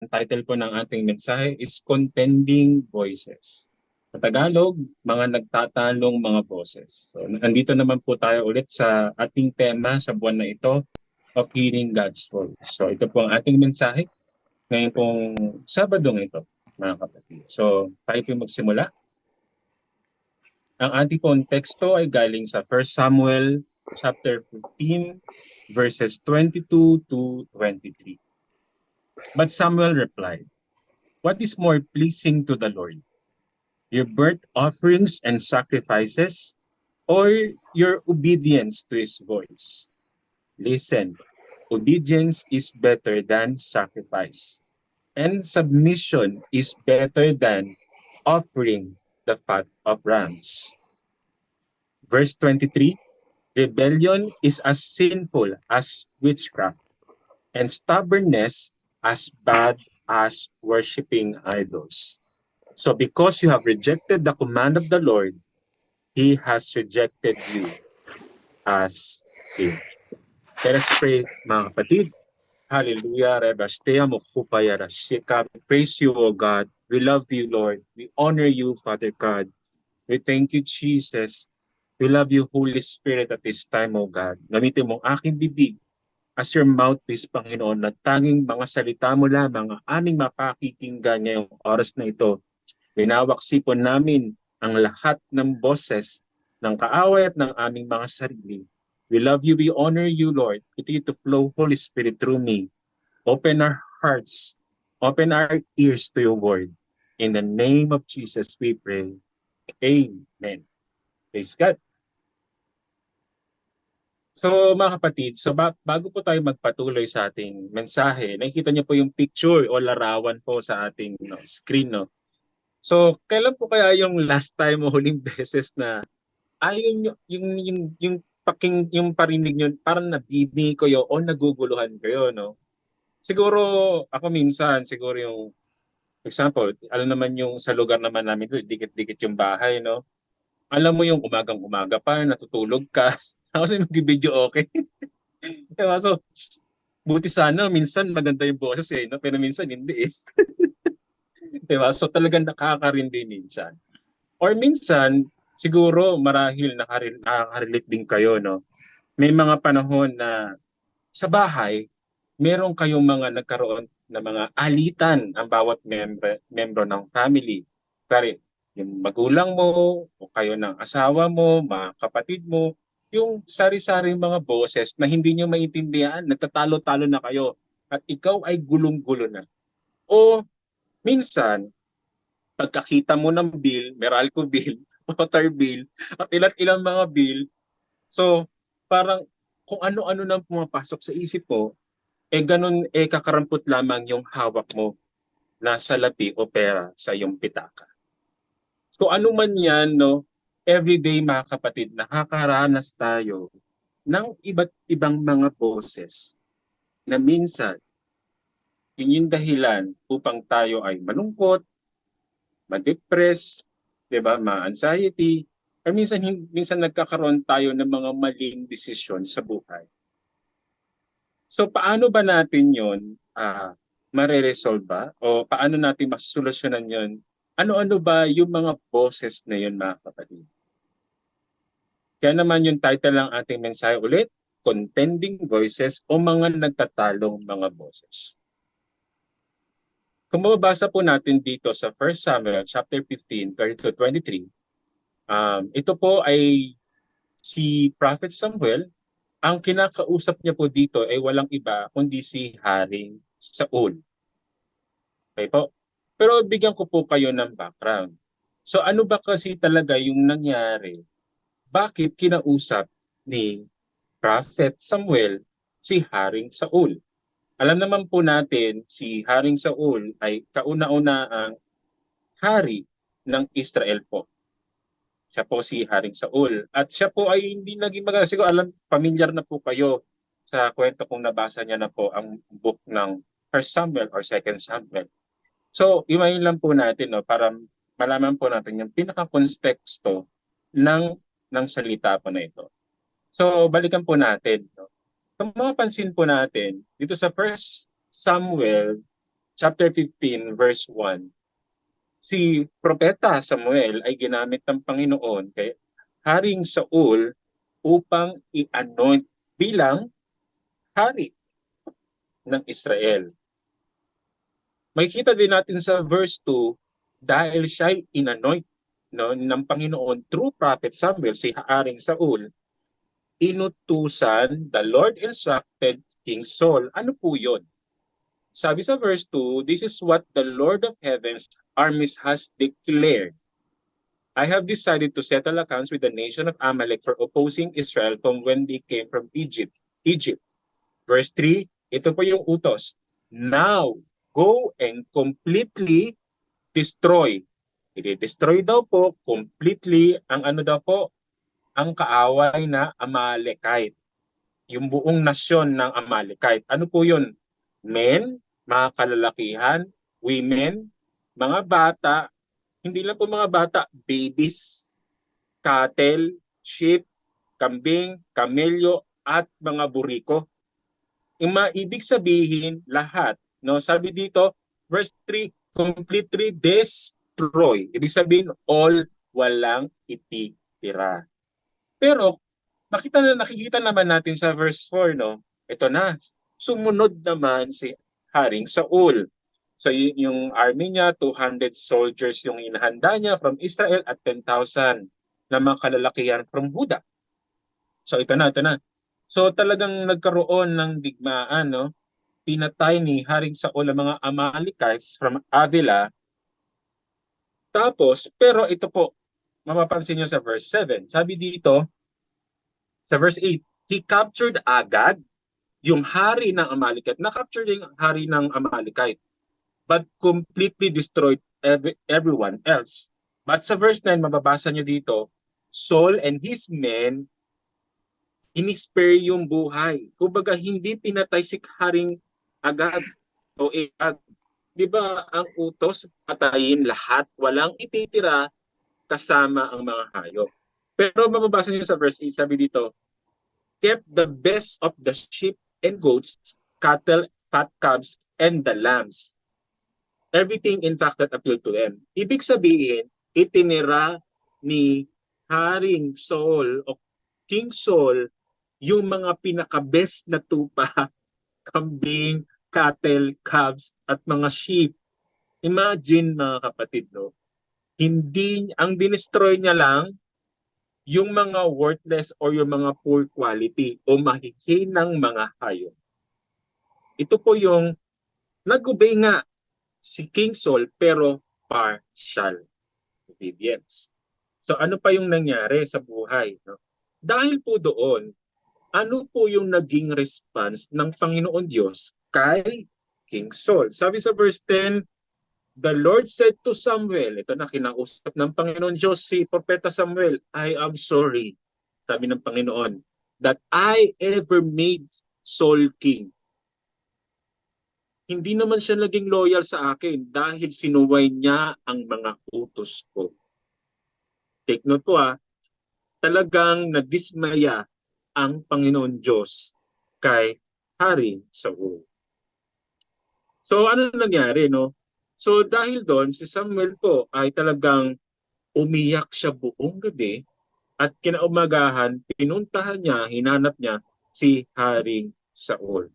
Ang title po ng ating mensahe is Contending Voices. Sa Tagalog, mga nagtatalong mga boses. So, nandito naman po tayo ulit sa ating tema sa buwan na ito of hearing God's voice. So ito po ang ating mensahe ngayon pong Sabadong ito, mga kapatid. So tayo po magsimula. Ang ating pong teksto ay galing sa 1 Samuel chapter 15 verses 22 to 23. But Samuel replied, "What is more pleasing to the Lord? Your burnt offerings and sacrifices, or your obedience to his voice? Listen, obedience is better than sacrifice, and submission is better than offering the fat of rams." Verse 23, rebellion is as sinful as witchcraft, and stubbornness as bad as worshiping idols. So because you have rejected the command of the Lord, He has rejected you as King. Let us pray, mga kapatid. Hallelujah. Rebastea mokupaya rashika. We praise you, O God. We love you, Lord. We honor you, Father God. We thank you, Jesus. We love you, Holy Spirit, at this time, O God. Gamitin mo ang aking bibig as your mouthpiece, Panginoon, na tanging mga salita mo lamang ang aming mapakikinggan ngayong oras na ito. Winawaksipon namin ang lahat ng boses ng kaaway at ng aming mga sarili. We love you, we honor you, Lord. Continue to flow, Holy Spirit, through me. Open our hearts, open our ears to your word. In the name of Jesus, we pray. Amen. Praise God. So mga kapatid, bago po tayo magpatuloy sa ating mensahe, nakikita niyo po yung picture o larawan po sa ating screen. No? So kailan po kaya yung last time o huling beses na ayun yung parinig niyo parang nabibi kayo o naguguluhan kayo, no? Siguro ako minsan, siguro yung example, alam naman yung sa lugar naman namin doon, dikit-dikit yung bahay, no? Alam mo yung umagang-umaga pa, natutulog ka. Kasi mag-video okay. Diba? So, buti sana, minsan maganda yung boses eh, no? Pero minsan hindi eh. Diba? So talagang nakakarindi minsan. Or minsan, siguro marahil nakaka-relate din kayo, no? May mga panahon na sa bahay, meron kayong mga nagkaroon na mga alitan ang bawat membro ng family. Kaya yung magulang mo, o kayo ng asawa mo, mga kapatid mo, yung sari-saring mga boses na hindi nyo maintindihan, nagtatalo-talo na kayo at ikaw ay gulong-gulo na. O minsan, pagkakita mo ng bill, Meralco bill, water bill, at ilang mga bill, so parang kung ano-ano nang pumapasok sa isip mo, ganun kakarampot lamang yung hawak mo na salapi o pera sa iyong pitaka. So ano man yan, no, everyday mga kapatid, nakakaranas tayo ng iba't ibang mga boses na minsan yun yung dahilan upang tayo ay malungkot, ma-depress, 'di ba, ma-anxiety, or minsan nagkakaroon tayo ng mga maling desisyon sa buhay. So paano ba natin 'yon mare-resolve ba? O paano natin masosolusyonan 'yon? Ano-ano ba yung mga boses na 'yon, mga kapatid? Kaya naman yung title ng ating mensahe ulit, Contending Voices o mga nagtatalong mga boses. Kung mababasa po natin dito sa 1 Samuel chapter 15, 30-23, ito po ay si Prophet Samuel. Ang kinakausap niya po dito ay walang iba kundi si Haring Saul. Okay po? Pero bigyan ko po kayo ng background. So ano ba kasi talaga yung nangyari? Bakit kinausap ni Prophet Samuel si Haring Saul? Alam naman po natin si Haring Saul ay kauna-unahang hari ng Israel po. Siya po si Haring Saul. At siya po ay hindi naging maganda. Siguro familiar na po kayo sa kwento kung nabasa niya na po ang book ng 1 Samuel or 2 Samuel. So, imayin lang po natin, no, para malaman po natin yung pinaka-konteksto ng salita po na ito. So, balikan po natin. No. Kung mapapansin po natin, dito sa 1 Samuel chapter 15, verse 1, si Propeta Samuel ay ginamit ng Panginoon kay Haring Saul upang i-anoint bilang hari ng Israel. Makikita din natin sa verse 2, dahil siya'y inanoint ng Panginoon through Prophet Samuel, si Haring Saul, inutusan, the Lord instructed King Saul. Ano po yun? Sabi sa verse 2, this is what the Lord of Heaven's armies has declared. I have decided to settle accounts with the nation of Amalek for opposing Israel from when they came from Egypt. Verse 3, ito po yung utos. Now, go and completely destroy. I-destroy daw po completely ang ano daw po, ang kaaway na Amalekite. Yung buong nasyon ng Amalekite. Ano po yun? Men, mga kalalakihan, women, mga bata, hindi lang po mga bata, babies, cattle, sheep, kambing, kamelyo, at mga buriko. Yung ibig sabihin, lahat. No? Sabi dito, verse 3, completely destroy. Ibig sabihin, all, walang ititira. Pero, nakikita naman natin sa verse 4, no? Ito na, sumunod naman si Haring Saul. So yung army niya, 200 soldiers yung inahanda niya from Israel at 10,000 na mga kalalakihan from Judah. So ito na. So talagang nagkaroon ng digmaan, no? Pinatay ni Haring Saul ang mga Amalekites from Avila. Tapos, pero ito po, mapapansin niyo sa verse 7. Sabi dito, sa verse 8, he captured Agag, yung hari ng Amalekite. Na-capture yung hari ng Amalekite, but completely destroyed everyone else. But sa verse 9, mababasa niyo dito, Saul and his men, in-spare yung buhay. Kumbaga, hindi pinatay si Haring Agag o Agag. Di ba ang utos, patayin lahat, walang ititira kasama ang mga hayop. Pero mababasa niyo sa verse 8, sabi dito, kept the best of the sheep and goats, cattle, fat calves, and the lambs. Everything in fact that appealed to them. Ibig sabihin, itinira ni Haring Saul o King Saul yung mga pinaka-best na tupa, kambing, cattle, calves, at mga sheep. Imagine mga kapatid, no? Hindi, ang dinestroy niya lang yung mga worthless or yung mga poor quality o mahihinang mga hayop. Ito po yung nag-obey nga si King Saul pero partial obedience. So ano pa yung nangyari sa buhay? No? Dahil po doon, ano po yung naging response ng Panginoon Diyos kay King Saul? Sabi sa verse 10, the Lord said to Samuel, ito na kinausap ng Panginoon Diyos si Propeta Samuel, I am sorry, sabi ng Panginoon, that I ever made Saul king. Hindi naman siya naging loyal sa akin dahil sinuway niya ang mga utos ko. Take note po talagang nadismaya ang Panginoon Diyos kay Haring Saul. So ano nangyari, no? So dahil doon, si Samuel po ay talagang umiyak siya buong gabi at kinaumagahan, pinuntahan niya, hinanap niya si Haring Saul.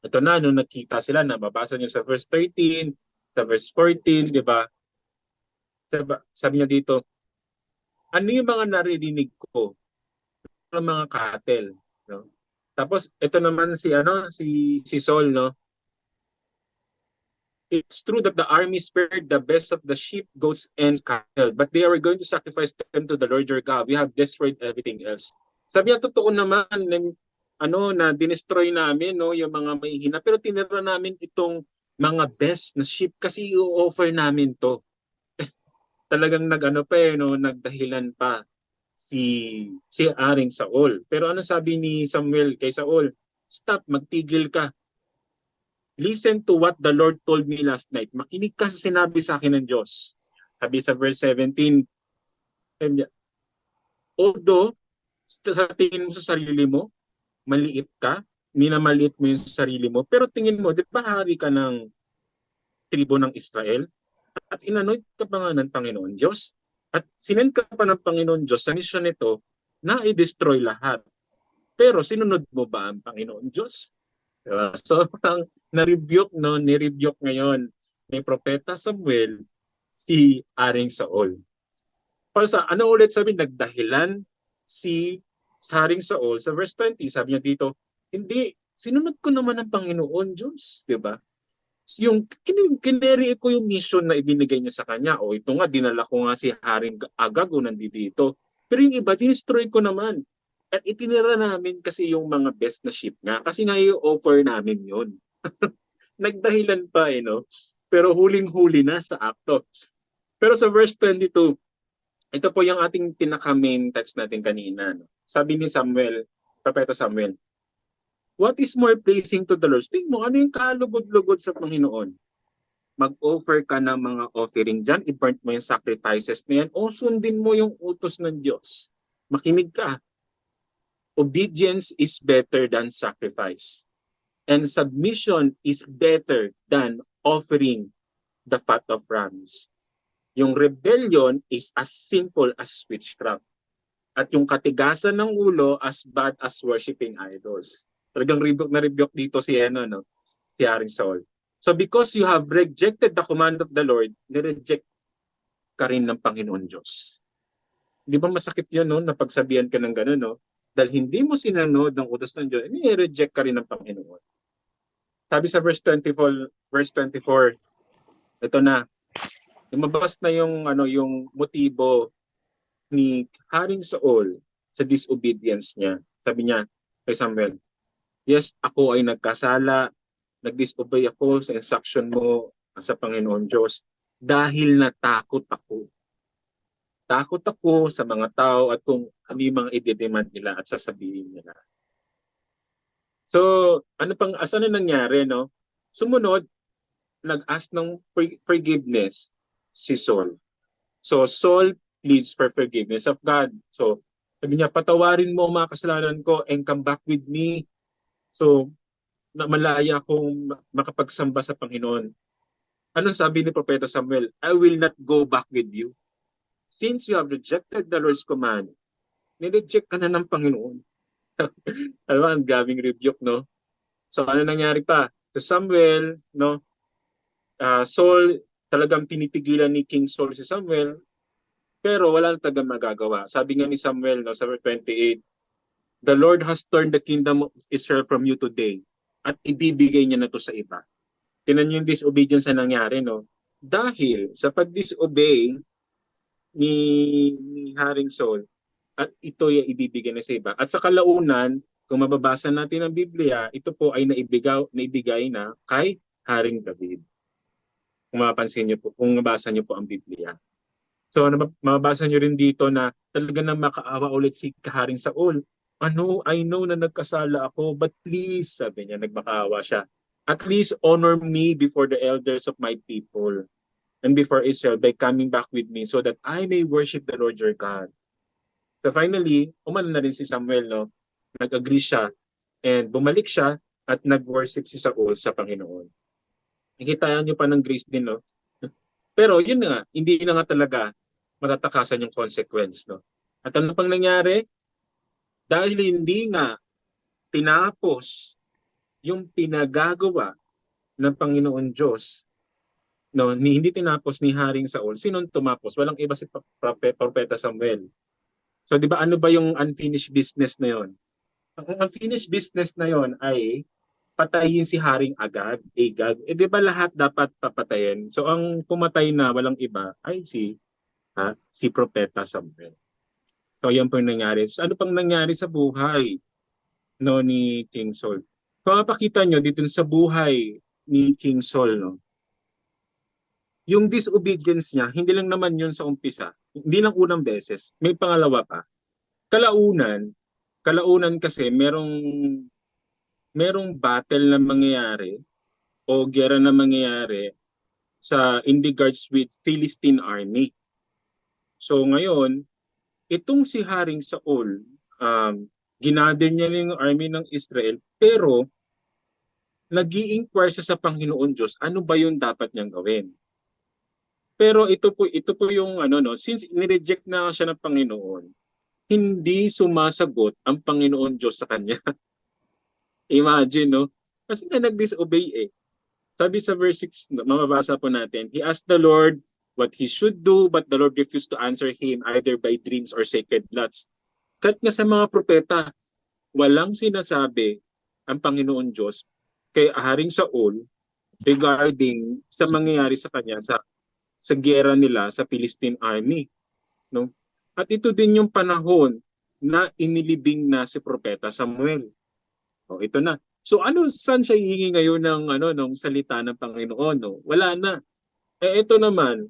Ito na, nung nakita sila, nababasa niyo sa verse 13, sa verse 14, di ba? Sabi niya dito, ano yung mga naririnig ko ng mga cattle, no? Tapos ito naman si Saul, no? It's true that the army spared the best of the sheep, goats, and cattle, but they are going to sacrifice them to the Lord your God. We have destroyed everything else. Sabi niya, totoo naman, na dinestroy namin, no, yung mga mahihina, pero tinira namin itong mga best na sheep kasi i-offer namin to. Talagang nagdahilan pa si Haring Saul. Pero ano sabi ni Samuel kay Saul? Stop, magtigil ka. Listen to what the Lord told me last night. Makinig ka sa sinabi sa akin ng Diyos. Sabi sa verse 17, although sa tingin mo sa sarili mo, maliit ka, minamaliit mo yung sarili mo, pero tingin mo, di ba hari ka ng tribo ng Israel at inanoint ka pa nga ng Panginoon Diyos at sinend ka pa ng Panginoon Diyos sa misyon nito na i-destroy lahat. Pero sinunod mo ba ang Panginoon Diyos? Diba? So, ang na-rebuke, no, ni-rebuke ngayon ni Propeta Samuel si Haring Saul. Para sa ano ulit sabi, nagdahilan si Haring Saul sa verse 20, sabi niya dito, hindi, sinunod ko naman ang Panginoon Diyos, di ba? Yung kineri ko yung mission na ibinigay niya sa kanya. O ito nga, dinala ko nga si Haring Agag o nandito. Pero yung iba, dinestroy ko naman. At itinira namin kasi yung mga best na ship nga. Kasi nga yung offer namin yun. Nagdahilan pa no? Pero huling-huli na sa akto. Pero sa verse 22, ito po yung ating pinaka-main text natin kanina. No? Sabi ni Samuel, Propeta Samuel, what is more pleasing to the Lord? Tingnan mo, ano yung kalugod-lugod sa Panginoon? Mag-offer ka ng mga offering dyan, i-burnt mo yung sacrifices na yan, o sundin mo yung utos ng Diyos. Makinig ka. Obedience is better than sacrifice. And submission is better than offering the fat of rams. Yung rebellion is as simple as witchcraft. At yung katigasan ng ulo as bad as worshiping idols. Talagang rebuke dito si si Haring Saul. So because you have rejected the command of the Lord, nireject ka rin ng Panginoon Diyos. Di ba masakit yun, no? Napagsabihan ka ng gano'n, no? Dahil hindi mo sinunod ng utos ng Diyos, nireject ka rin ng Panginoon. Sabi sa verse 24, ito na, lumabas na yung motibo ni Haring Saul sa disobedience niya. Sabi niya kay Samuel, yes, ako ay nagkasala, nag-disobey ako sa instruction mo sa Panginoon Diyos dahil natakot ako. Takot ako sa mga tao at kung ano yung mga i-demand nila at sasabihin nila. So, asan na nangyari, no? Sumunod, nag-ask ng forgiveness si Saul. So, Saul pleads for forgiveness of God. So, sabi niya, patawarin mo mga kasalanan ko and come back with me. So, na malaya akong makapagsamba sa Panginoon. Anong sabi ni Propeta Samuel? I will not go back with you. Since you have rejected the Lord's command, nireject ka na ng Panginoon. Alam mo, ang gabing rebuke, no? So, ano nangyari pa? Sa Samuel, no? Saul, talagang pinipigilan ni King Saul si Samuel, pero wala nang tagang magagawa. Sabi nga ni Samuel, no, sa verse 28, the Lord has turned the kingdom of Israel from you today at ibibigay niya na to sa iba. Tinan niyo yung disobedience na nangyari, no? Dahil sa pag-disobey ni Haring Saul at ito ay ibibigay na sa iba. At sa kalaunan, kung mababasa natin ang Biblia, ito po ay naibigay na kay Haring David. Kung mapapansin niyo po, kung mabasa niyo po ang Biblia. So mababasa niyo rin dito na talaga na makaawa ulit si Haring Saul. I know na nagkasala ako, but please, sabi niya, nagmakaawa siya. At least honor me before the elders of my people and before Israel by coming back with me so that I may worship the Lord your God. So finally, umano na rin si Samuel, no? Nag-agree siya and bumalik siya at nag-worship si Saul sa Panginoon. Nakita niyo pa ng grace din, no? Pero yun nga, hindi na nga talaga matatakasan yung consequence, no? At ano pang nangyari? Dahil hindi nga tinapos yung pinagagawa ng Panginoon Diyos, no, hindi tinapos ni Haring Saul, sinong tumapos? Walang iba si Propeta Samuel. So di ba ano ba yung unfinished business na yon? Ang unfinished business na yon ay patayin si Haring Agag. Di ba lahat dapat papatayin? So ang pumatay na walang iba ay si Propeta Samuel. So yan po yung nangyari. So, ano pang nangyari sa buhay ni King Saul? Kung mapakita nyo dito sa buhay ni King Saul, no? Yung disobedience niya, hindi lang naman yun sa umpisa. Hindi lang unang beses. May pangalawa pa. Kalaunan kasi merong battle na mangyayari o gera na mangyayari in regards with Philistine army. So ngayon, itong si Haring Saul, ginather niya yung army ng Israel, pero nag-i-inquire siya sa Panginoon Diyos, ano ba yung dapat niyang gawin? Pero ito po yung ano no, since ni-reject na siya ng Panginoon, hindi sumasagot ang Panginoon Diyos sa kanya. Imagine no? Kasi nga nag-disobey eh. Sabi sa verse 6, mababasa po natin, he asked the Lord what he should do, but the Lord refused to answer him either by dreams or sacred lots. Kahit nga sa mga propeta, walang sinasabi ang Panginoon Diyos kay Haring Saul regarding sa mangyayari sa kanya sa giyera nila sa Philistine army, no? At ito din yung panahon na inilibing na si propeta Samuel. O ito na. So ano saan siya hihingi ngayon ng ng salita ng Panginoon, no? Wala na. Eh ito naman,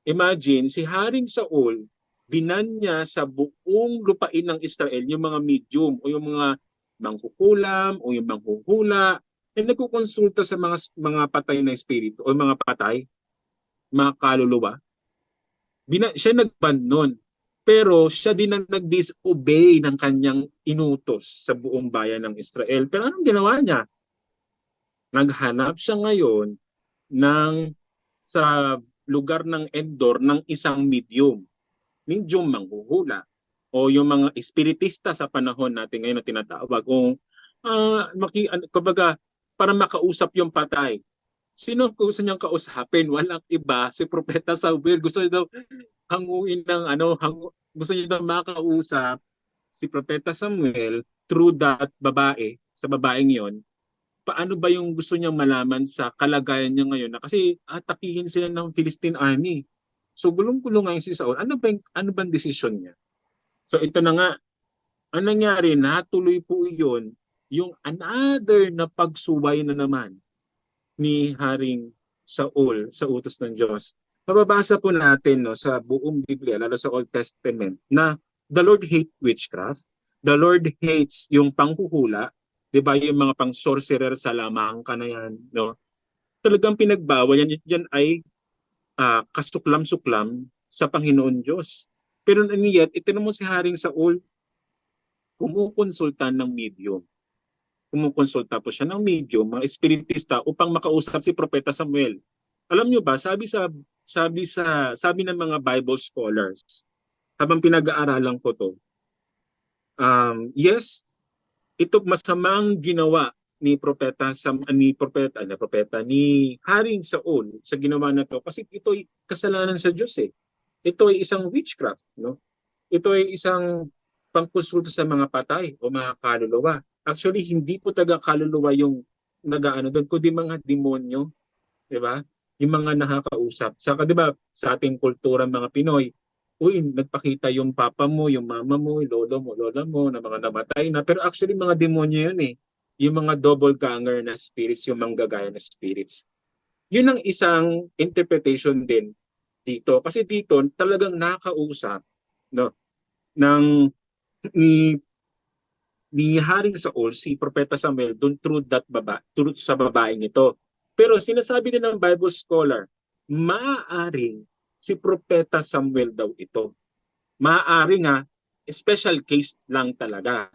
imagine si Haring Saul binan niya sa buong lupain ng Israel yung mga medium o yung mga mangkukulam o yung manghuhula na nagkukonsulta sa mga patay na espiritu o mga patay, mga kaluluwa. Siya nagban nun. Pero siya din ang nag-disobey ng kanyang inutos sa buong bayan ng Israel. Pero anong ginawa niya? Naghanap siya ngayon ng sa lugar ng Endor ng isang medium. Medium manghuhula o yung mga espiritista sa panahon natin ngayon na tinatawag kung kumbaga para makausap yung patay. Sino gusto niyang kausapin? Walang iba, si Propeta Samuel. Gusto niya daw hanguin ng gusto niya daw makausap si Propeta Samuel through that babae, sa babaeng yon. Paano ba yung gusto niyang malaman sa kalagayan niya ngayon na kasi atakihin sila ng Philistine army. So gulong-gulong ngayon si Saul. Ano bang desisyon niya? So ito na nga, ang nangyari, natuloy po iyon, yung another na pagsuway na naman ni Haring Saul sa utos ng Diyos. Mababasa po natin no, sa buong Biblia, lalo sa Old Testament, na the Lord hates witchcraft, the Lord hates yung panghuhula, di ba yung mga pang-sorcerer sa lamang ka na yan, no? Talagang pinagbawal yan, yan ay kasuklam-suklam sa Panginoon Diyos. Pero yet, itinamo mo si Haring Saul, kumukonsulta ng medium. Kumukonsulta po siya ng medium, mga espiritista upang makausap si Propeta Samuel. Alam niyo ba, sabi ng mga Bible scholars, habang pinag-aaralan ko to, yes, ito masamang ginawa ni Haring Saul sa ginawa na to kasi ito ay kasalanan sa Diyos eh. Ito ay isang witchcraft, no? Ito ay isang pangkonsulta sa mga patay o mga kaluluwa. Actually, hindi po taga kaluluwa yung nagaano doon, kundi mga demonyo, di ba? Yung mga nakakausap. Saka di ba, sa ating kultura mga Pinoy, nagpakita yung papa mo, yung mama mo, yung lolo mo, lola mo, na mga namatay na. Pero actually, mga demonyo yun eh. Yung mga double ganger na spirits, yung manggagaya na spirits. Yun ang isang interpretation din dito. Kasi dito, talagang nakausap, no, ng ni Haring Saul, si Propeta Samuel, through sa babaeng ito. Pero sinasabi din ng Bible scholar, maaaring si Propeta Samuel daw ito. Maaaring special case lang talaga.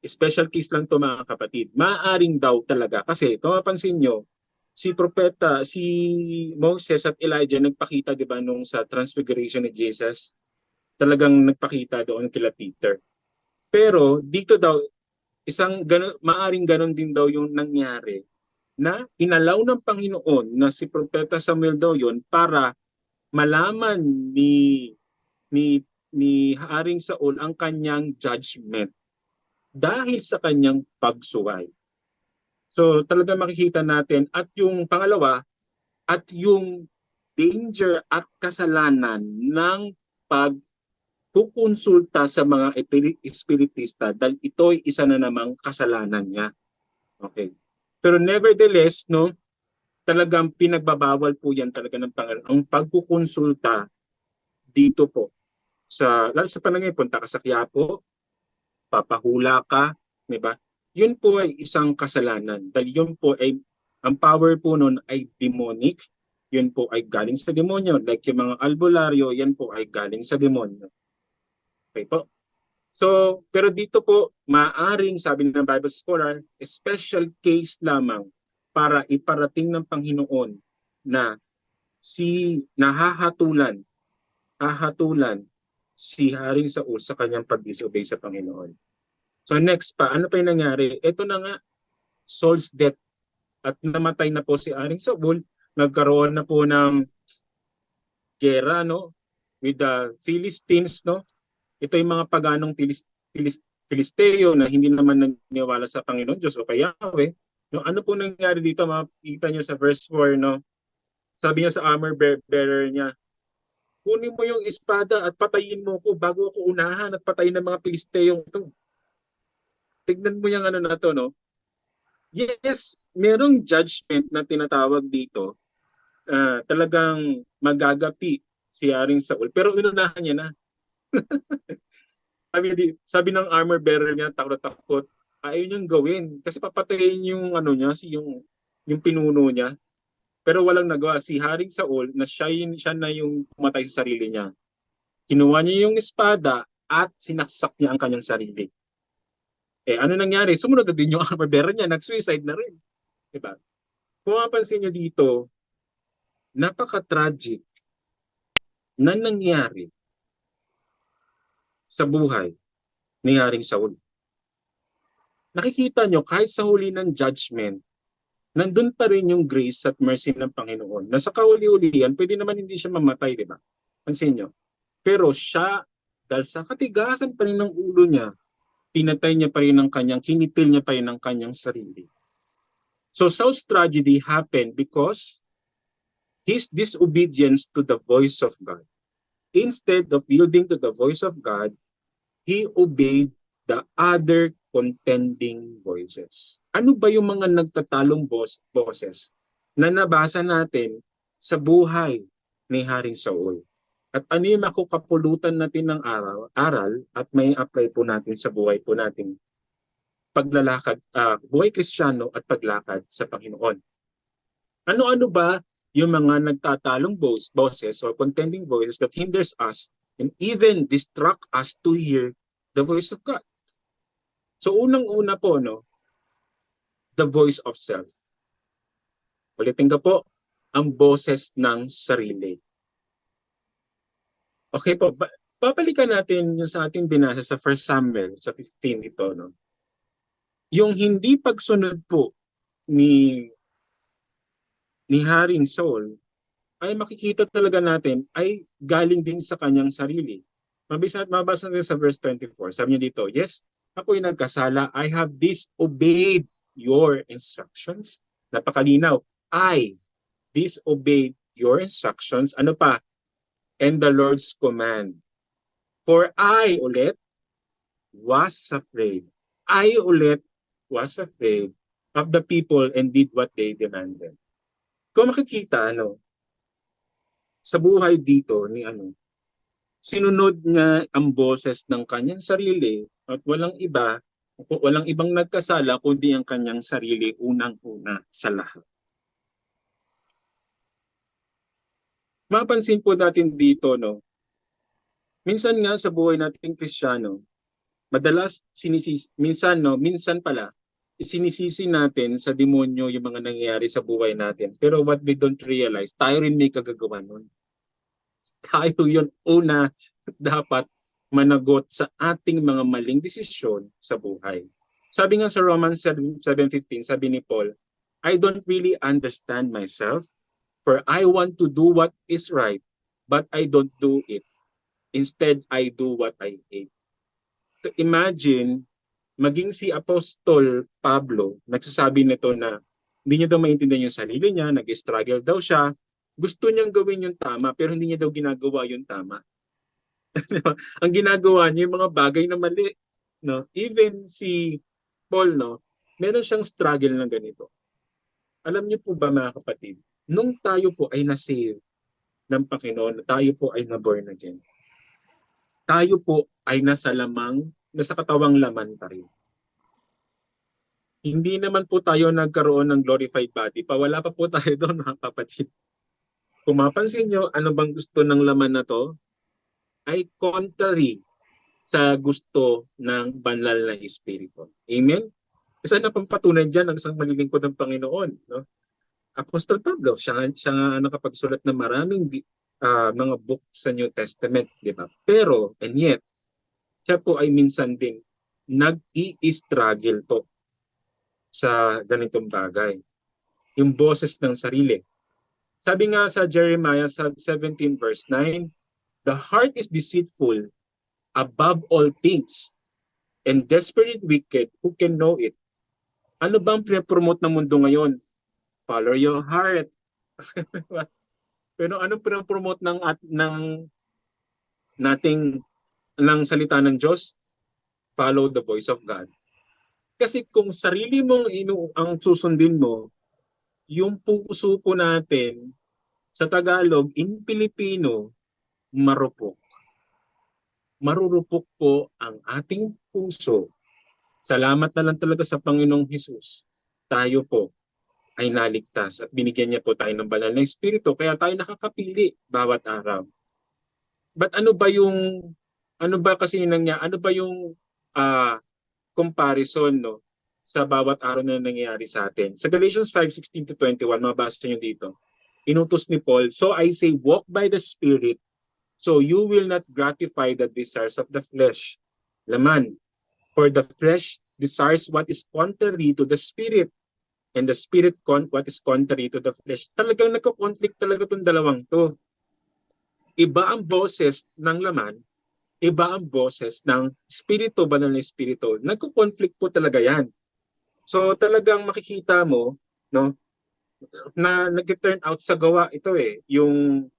Special case lang to mga kapatid. Maaaring daw talaga. Kasi kung mapansin nyo, si Moses at Elijah nagpakita, di ba, nung sa transfiguration ni Jesus, talagang nagpakita doon kila Peter. Pero dito daw, maaring ganon din daw yung nangyari na inalaw ng Panginoon na si Propeta Samuel daw yon para malaman ni Haring Saul ang kanyang judgment dahil sa kanyang pagsuway. So talaga makikita natin at yung pangalawa at yung danger at kasalanan ng pagkukonsulta sa mga espiritista dahil ito ay isa na namang kasalanan niya. Okay. Pero nevertheless, no, talagang pinagbabawal po yan talaga ng Panginoon. Ang pagkukonsulta dito po, lalo sa panahon ngayon, punta ka sa Quiapo, papahula ka, di ba? Yun po ay isang kasalanan. Dahil yun po ay, ang power po nun ay demonic. Yun po ay galing sa demonyo. Like yung mga albularyo, yan po ay galing sa demonyo. Okay po. So, pero dito po, maaring, sabi ng Bible scholar, special case lamang para iparating ng Panginoon na hahatulan si Haring Saul sa kanyang pag-disobey sa Panginoon. So next pa, ano pa yung nangyari? Ito na nga, Saul's death. At namatay na po si Haring Saul. Nagkaroon na po ng gera, no, with the Philistines, no. Ito yung mga paganong Filisteo na hindi naman naniniwala sa Panginoon Diyos o kay Yahweh. No, ano po nangyari dito? Makikita nyo sa verse 4, no. Sabi niya sa armor bearer niya, kunin mo yung espada at patayin mo ko bago ako unahan at patayin ng mga Filisteo ito. Tignan mo yung ano na to, no. Yes, merong judgment na tinatawag dito. Talagang magagapi si Haring Saul. Pero inunahan niya na. sabi ng armor bearer niya, takot-takot, ayaw niyang gawin. Kasi papatayin yung ano niya, yung pinuno niya. Pero walang nagawa. Si Haring Saul, na siya na yung pumatay sa sarili niya. Kinuha niya yung espada at sinaksak niya ang kanyang sarili. Ano nangyari? Sumunod na din yung armor bearer niya, nag-suicide na rin. Diba? Kung mapansin niyo dito, napaka-tragic na nangyari sa buhay ni Haring Saul. Nakikita nyo, kahit sa huli ng judgment, nandun pa rin yung grace at mercy ng Panginoon. Na sa kahuli-hulihan, pwede naman hindi siya mamatay, di ba? Pansin nyo. Pero siya, dahil sa katigasan pa rin ng ulo niya, pinatay niya pa rin kinitil niya pa rin ng kanyang sarili. So Saul's tragedy happened because his disobedience to the voice of God. Instead of yielding to the voice of God, he obeyed the other contending voices. Ano ba yung mga nagtatalong boses na nabasa natin sa buhay ni Haring Saul? At ano yung makukapulutan natin ng aral at may apply po natin sa buhay po natin paglalakad, buhay Kristiyano at paglakad sa Panginoon. Ano-ano ba yung mga nagtatalong boses or contending voices that hinders us and even distract us to hear the voice of God? So unang-una po, no, the voice of self. Ulitin ko po, ang boses ng sarili. Okay po, babalikan natin yung sa ating binasa sa 1 Samuel, sa 15 ito, no? Yung hindi pagsunod po ni Haring Saul, ay makikita talaga natin ay galing din sa kanyang sarili. Mabasa natin sa verse 24. Sabi niya dito, yes, ako'y nagkasala. I have disobeyed your instructions. Napakalinaw. I disobeyed your instructions. Ano pa? And the Lord's command. For I ulit was afraid. I ulit was afraid of the people and did what they demanded. Kung makikita, sa buhay dito ni sinunod niya ang boses ng kanyang sarili at walang ibang nagkasala kundi ang kanyang sarili unang-una sa lahat. Mapansin po natin dito, minsan nga sa buhay nating Kristiyano, madalas minsan pala sinisisi natin sa demonyo yung mga nangyayari sa buhay natin. Pero what we don't realize, tayo rin may kagagawa nun. Tayo yun una dapat managot sa ating mga maling desisyon sa buhay. Sabi nga sa Romans 7:15, sabi ni Paul, I don't really understand myself, for I want to do what is right, but I don't do it. Instead, I do what I hate. So imagine, maging si Apostol Pablo, nagsasabi nito na hindi niya daw maintindihan yung sarili niya, nag-struggle daw siya, gusto niyang gawin yung tama, pero hindi niya daw ginagawa yung tama. Ang ginagawa niya yung mga bagay na mali. Even si Paul, meron siyang struggle na ganito. Alam niyo po ba mga kapatid, nung tayo po ay na-save ng Panginoon, tayo po ay na-born again, tayo po ay nasa katawang laman pa rin. Hindi naman po tayo nagkaroon ng glorified body. Wala pa po tayo doon mga kapatid. Kung mapansin nyo, ano bang gusto ng laman na to? Ay contrary sa gusto ng banal na Espiritu. Amen? Isa na pampatunan dyan ang isang malilingkod ng Panginoon. No? Apostol Pablo, siya nga nakapagsulat ng maraming mga book sa New Testament, di ba? Pero, and yet, siya po ay minsan ding nag-i-struggle po sa ganitong bagay. Yung boses ng sarili. Sabi nga sa Jeremiah 17 verse 9, the heart is deceitful above all things and desperate wicked, who can know it? Ano bang pinapromote ng mundo ngayon? Follow your heart. Pero anong pinapromote ng nating ng salita ng Diyos? Follow the voice of God. Kasi kung sarili mong ang susundin mo, yung puso po natin sa Tagalog, in Filipino, marupok. Marurupok po ang ating puso. Salamat na lang talaga sa Panginoong Hesus. Tayo po ay naligtas at binigyan niya po tayo ng banal na espiritu kaya tayo nakakapili bawat araw. But ano ba kasi ano ba yung comparison no sa bawat araw na nangyayari sa atin? Sa Galatians 5:16 to 21, mabasa niyo dito. Inutos ni Paul, so I say walk by the Spirit so you will not gratify the desires of the flesh. Laman, for the flesh desires what is contrary to the Spirit and the Spirit what is contrary to the flesh. Talagang nagko-conflict talaga itong dalawang to. Iba ang boses ng laman, iba ang boses ng Espiritu, banal na Espiritu. Nagko-conflict po talaga yan. So talagang makikita mo no, na nag-turn out sa gawa ito yung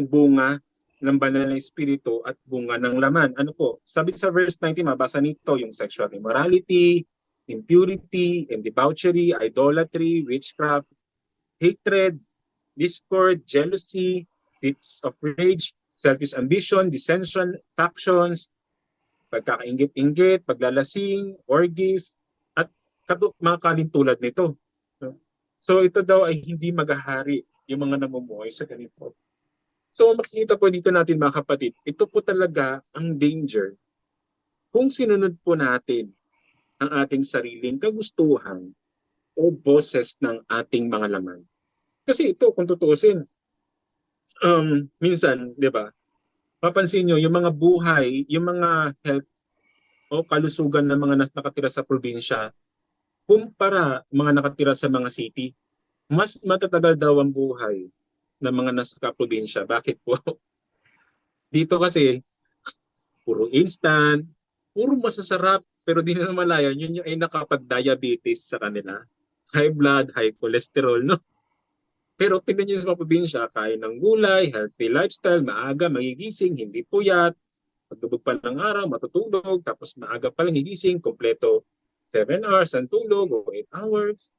bunga ng banal na espiritu at bunga ng laman. Ano po? Sabi sa verse 19, mabasa nito yung sexual immorality, impurity, and debauchery, idolatry, witchcraft, hatred, discord, jealousy, fits of rage, selfish ambition, dissension, factions, pagkakainggit-inggit, paglalasing, orgies, at mga kalintulad nito. So ito daw ay hindi maghahari yung mga namumuhay sa ganito. So makikita po dito natin mga kapatid, ito po talaga ang danger kung sinunod po natin ang ating sariling kagustuhan o boses ng ating mga laman. Kasi ito kung tutuusin, minsan, di ba, papansin nyo yung mga buhay, yung mga health o kalusugan ng mga nakatira sa probinsya, kumpara mga nakatira sa mga city, mas matatagal daw ang buhay ng mga nasa probinsya. Bakit po? Dito kasi, puro instant, puro masasarap, pero di na malayan, yun yung ay nakapag-diabetes sa kanila. High blood, high cholesterol, no? Pero tingnan nyo sa mga probinsya, kain ng gulay, healthy lifestyle, maaga, magigising, hindi puyat, pagdubog pa ng araw, matutulog, tapos maaga pa lang higising, kompleto 7 hours ang tulog o 8 hours.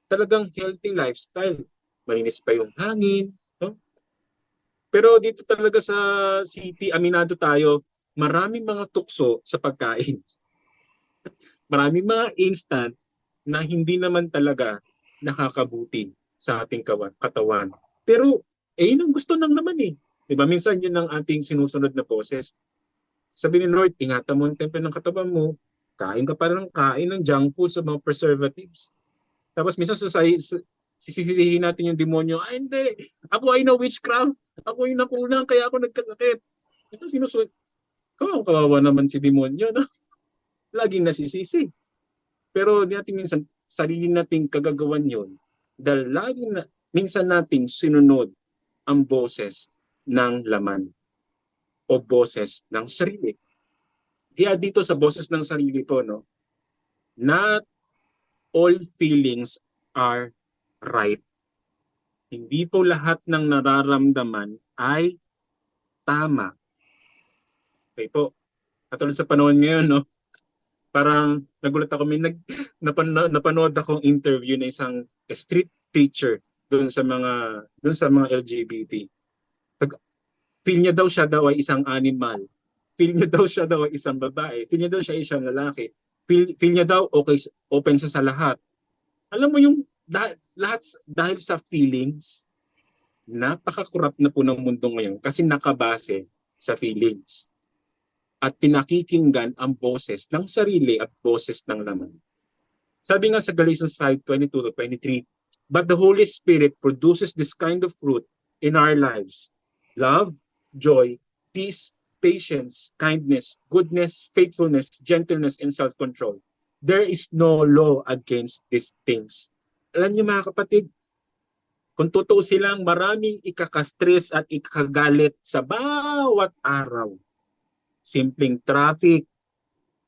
Talagang healthy lifestyle. Malinis pa yung hangin, no? Pero dito talaga sa city, aminado tayo, maraming mga tukso sa pagkain. Maraming mga instant na hindi naman talaga nakakabuti sa ating katawan. Pero, yun ang gusto nang naman eh. Diba? Minsan yun ang ating sinusunod na process. Sabi ni Lord, ingatan mo ang temple ng katawan mo, kain ka pa ng kain ng junk food sa mga preservatives. Tapos minsan sisisihin natin yung demonyo, ay hindi, ako ay na-witchcraft, ako ay nakulang, kaya ako nagkasakit. Ito sinusunod. Kawawa naman si demonyo, no? Laging nasisisi. Pero natin minsan, sarili nating kagagawan yun dahil minsan nating sinunod ang boses ng laman o boses ng sarili. Kaya dito sa boses ng sarili po, no, not all feelings are right. Hindi po lahat ng nararamdaman ay tama. Okay po. Katulad sa panahon ngayon, no, parang nagulat ako, napanood akong interview na isang street preacher doon sa mga LGBT. Feel niya daw siya ay isang animal. Feel niya daw siya ay isang babae. Feel niya daw siya isang lalaki. Feel niya daw okay, open siya sa lahat. Alam mo yung lahat dahil sa feelings, napakakurap na po ng mundo ngayon kasi nakabase sa feelings. At pinakikinggan ang boses ng sarili at boses ng laman. Sabi nga sa Galatians 5:22-23, but the Holy Spirit produces this kind of fruit in our lives: love, joy, peace, patience, kindness, goodness, faithfulness, gentleness, and self-control. There is no law against these things. Alam niyo mga kapatid, kung totoo silang maraming ikakastress at ikakagalit sa bawat araw. Simpleng traffic,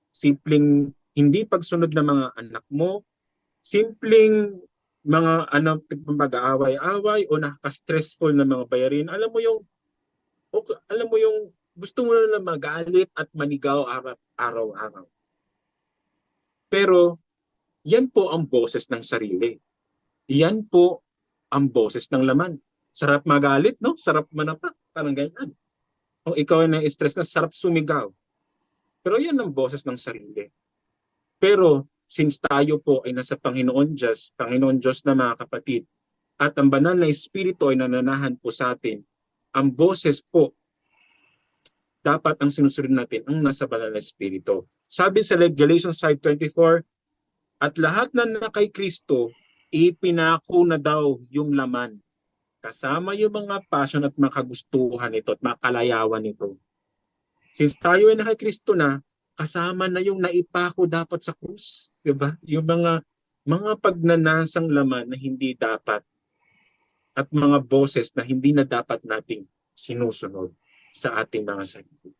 simpleng hindi pagsunod ng mga anak mo, simpleng mga pag-aaway-away o nakaka-stressful na mga bayarin. Alam mo yung gusto mo na magalit at manigaw araw-araw. Pero yan po ang boses ng sarili. Yan po ang boses ng laman. Sarap magalit, no? Sarap manapak, parang ganyan. Kung ikaw ay na-stress na, sarap sumigaw. Pero yan ang boses ng sarili. Pero since tayo po ay nasa Panginoon Diyos na mga kapatid, at ang banal na Espiritu ay nananahan po sa atin, ang boses po, dapat ang sinusunod natin ang nasa banal na Espiritu. Sabi sa Galatians 5:24, at lahat na kay Kristo, ipinako na daw yung laman. Kasama yung mga passion at mga kagustuhan nito at mga kalayawan nito. Since tayo ay na kay Kristo na, kasama na yung naipako dapat sa krus. Diba? Yung mga pagnanasang laman na hindi dapat at mga boses na hindi na dapat nating sinusunod sa ating mga sarili.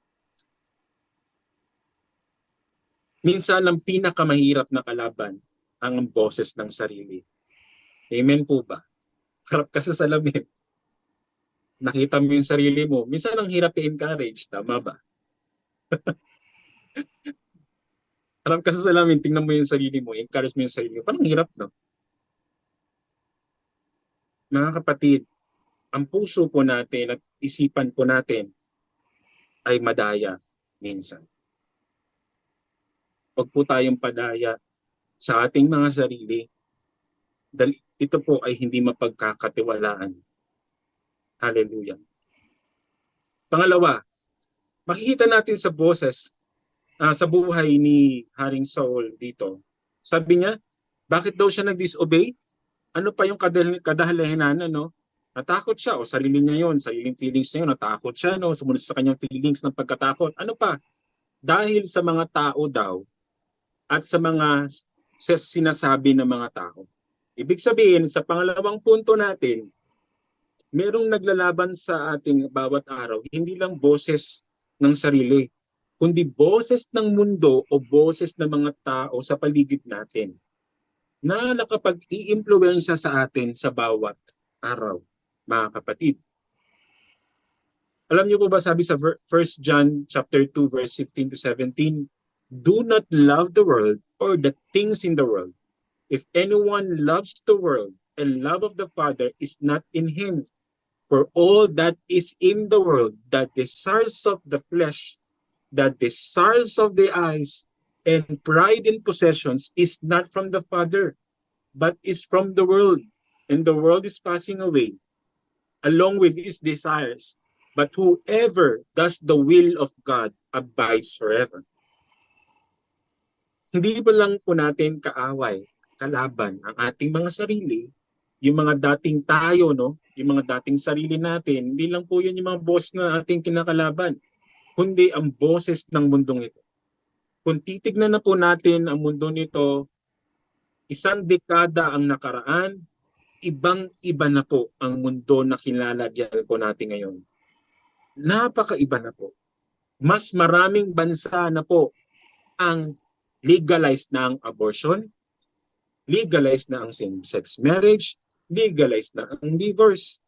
Minsan ang pinakamahirap na kalaban ang boses ng sarili. Amen po ba? Harap ka sa salamin. Nakita mo yung sarili mo. Minsan ang hirap i-encourage. Tama ba? Harap ka sa salamin, tingnan mo yung sarili mo, encourage mo yung sarili mo. Parang hirap, no? Mga kapatid, ang puso po natin at isipan po natin ay madaya minsan. Huwag po tayong padaya sa ating mga sarili. Dahil ito po ay hindi mapagkakatiwalaan. Hallelujah. Pangalawa, makikita natin sa boses, sa buhay ni Haring Saul dito. Sabi niya, bakit daw siya nag-disobey? Ano pa yung kadahilanan, no? Natakot siya, o sarili niya yon, sariling feelings niya yun, natakot siya, no? Sumunod sa kanyang feelings ng pagkatakot. Ano pa? Dahil sa mga tao daw at sa mga sinasabi ng mga tao. Ibig sabihin, sa pangalawang punto natin, merong naglalaban sa ating bawat araw, hindi lang boses ng sarili, kundi boses ng mundo o boses ng mga tao sa paligid natin na nakapag-i-impluwensya sa atin sa bawat araw, mga kapatid. Alam niyo po ba sabi sa 1 John chapter 2 verse 15-17, do not love the world or the things in the world. If anyone loves the world, and love of the Father is not in him. For all that is in the world, the desires of the flesh, the desires of the eyes, and pride in possessions is not from the Father, but is from the world. And the world is passing away, along with its desires. But whoever does the will of God abides forever. Hindi ba lang po natin kaaway, kalaban ang ating mga sarili, yung mga dating tayo, no? Yung mga dating sarili natin, hindi lang po yun yung mga boss na ating kinakalaban, kundi ang boses ng mundong ito. Kung titignan na po natin ang mundo nito, 1 dekada ang nakaraan, ibang-iba na po ang mundo na kinalagyan po natin ngayon. Napakaiba na po. Mas maraming bansa na po ang legalized na ang abortion, legalized na ang same-sex marriage, legalized na ang divorce.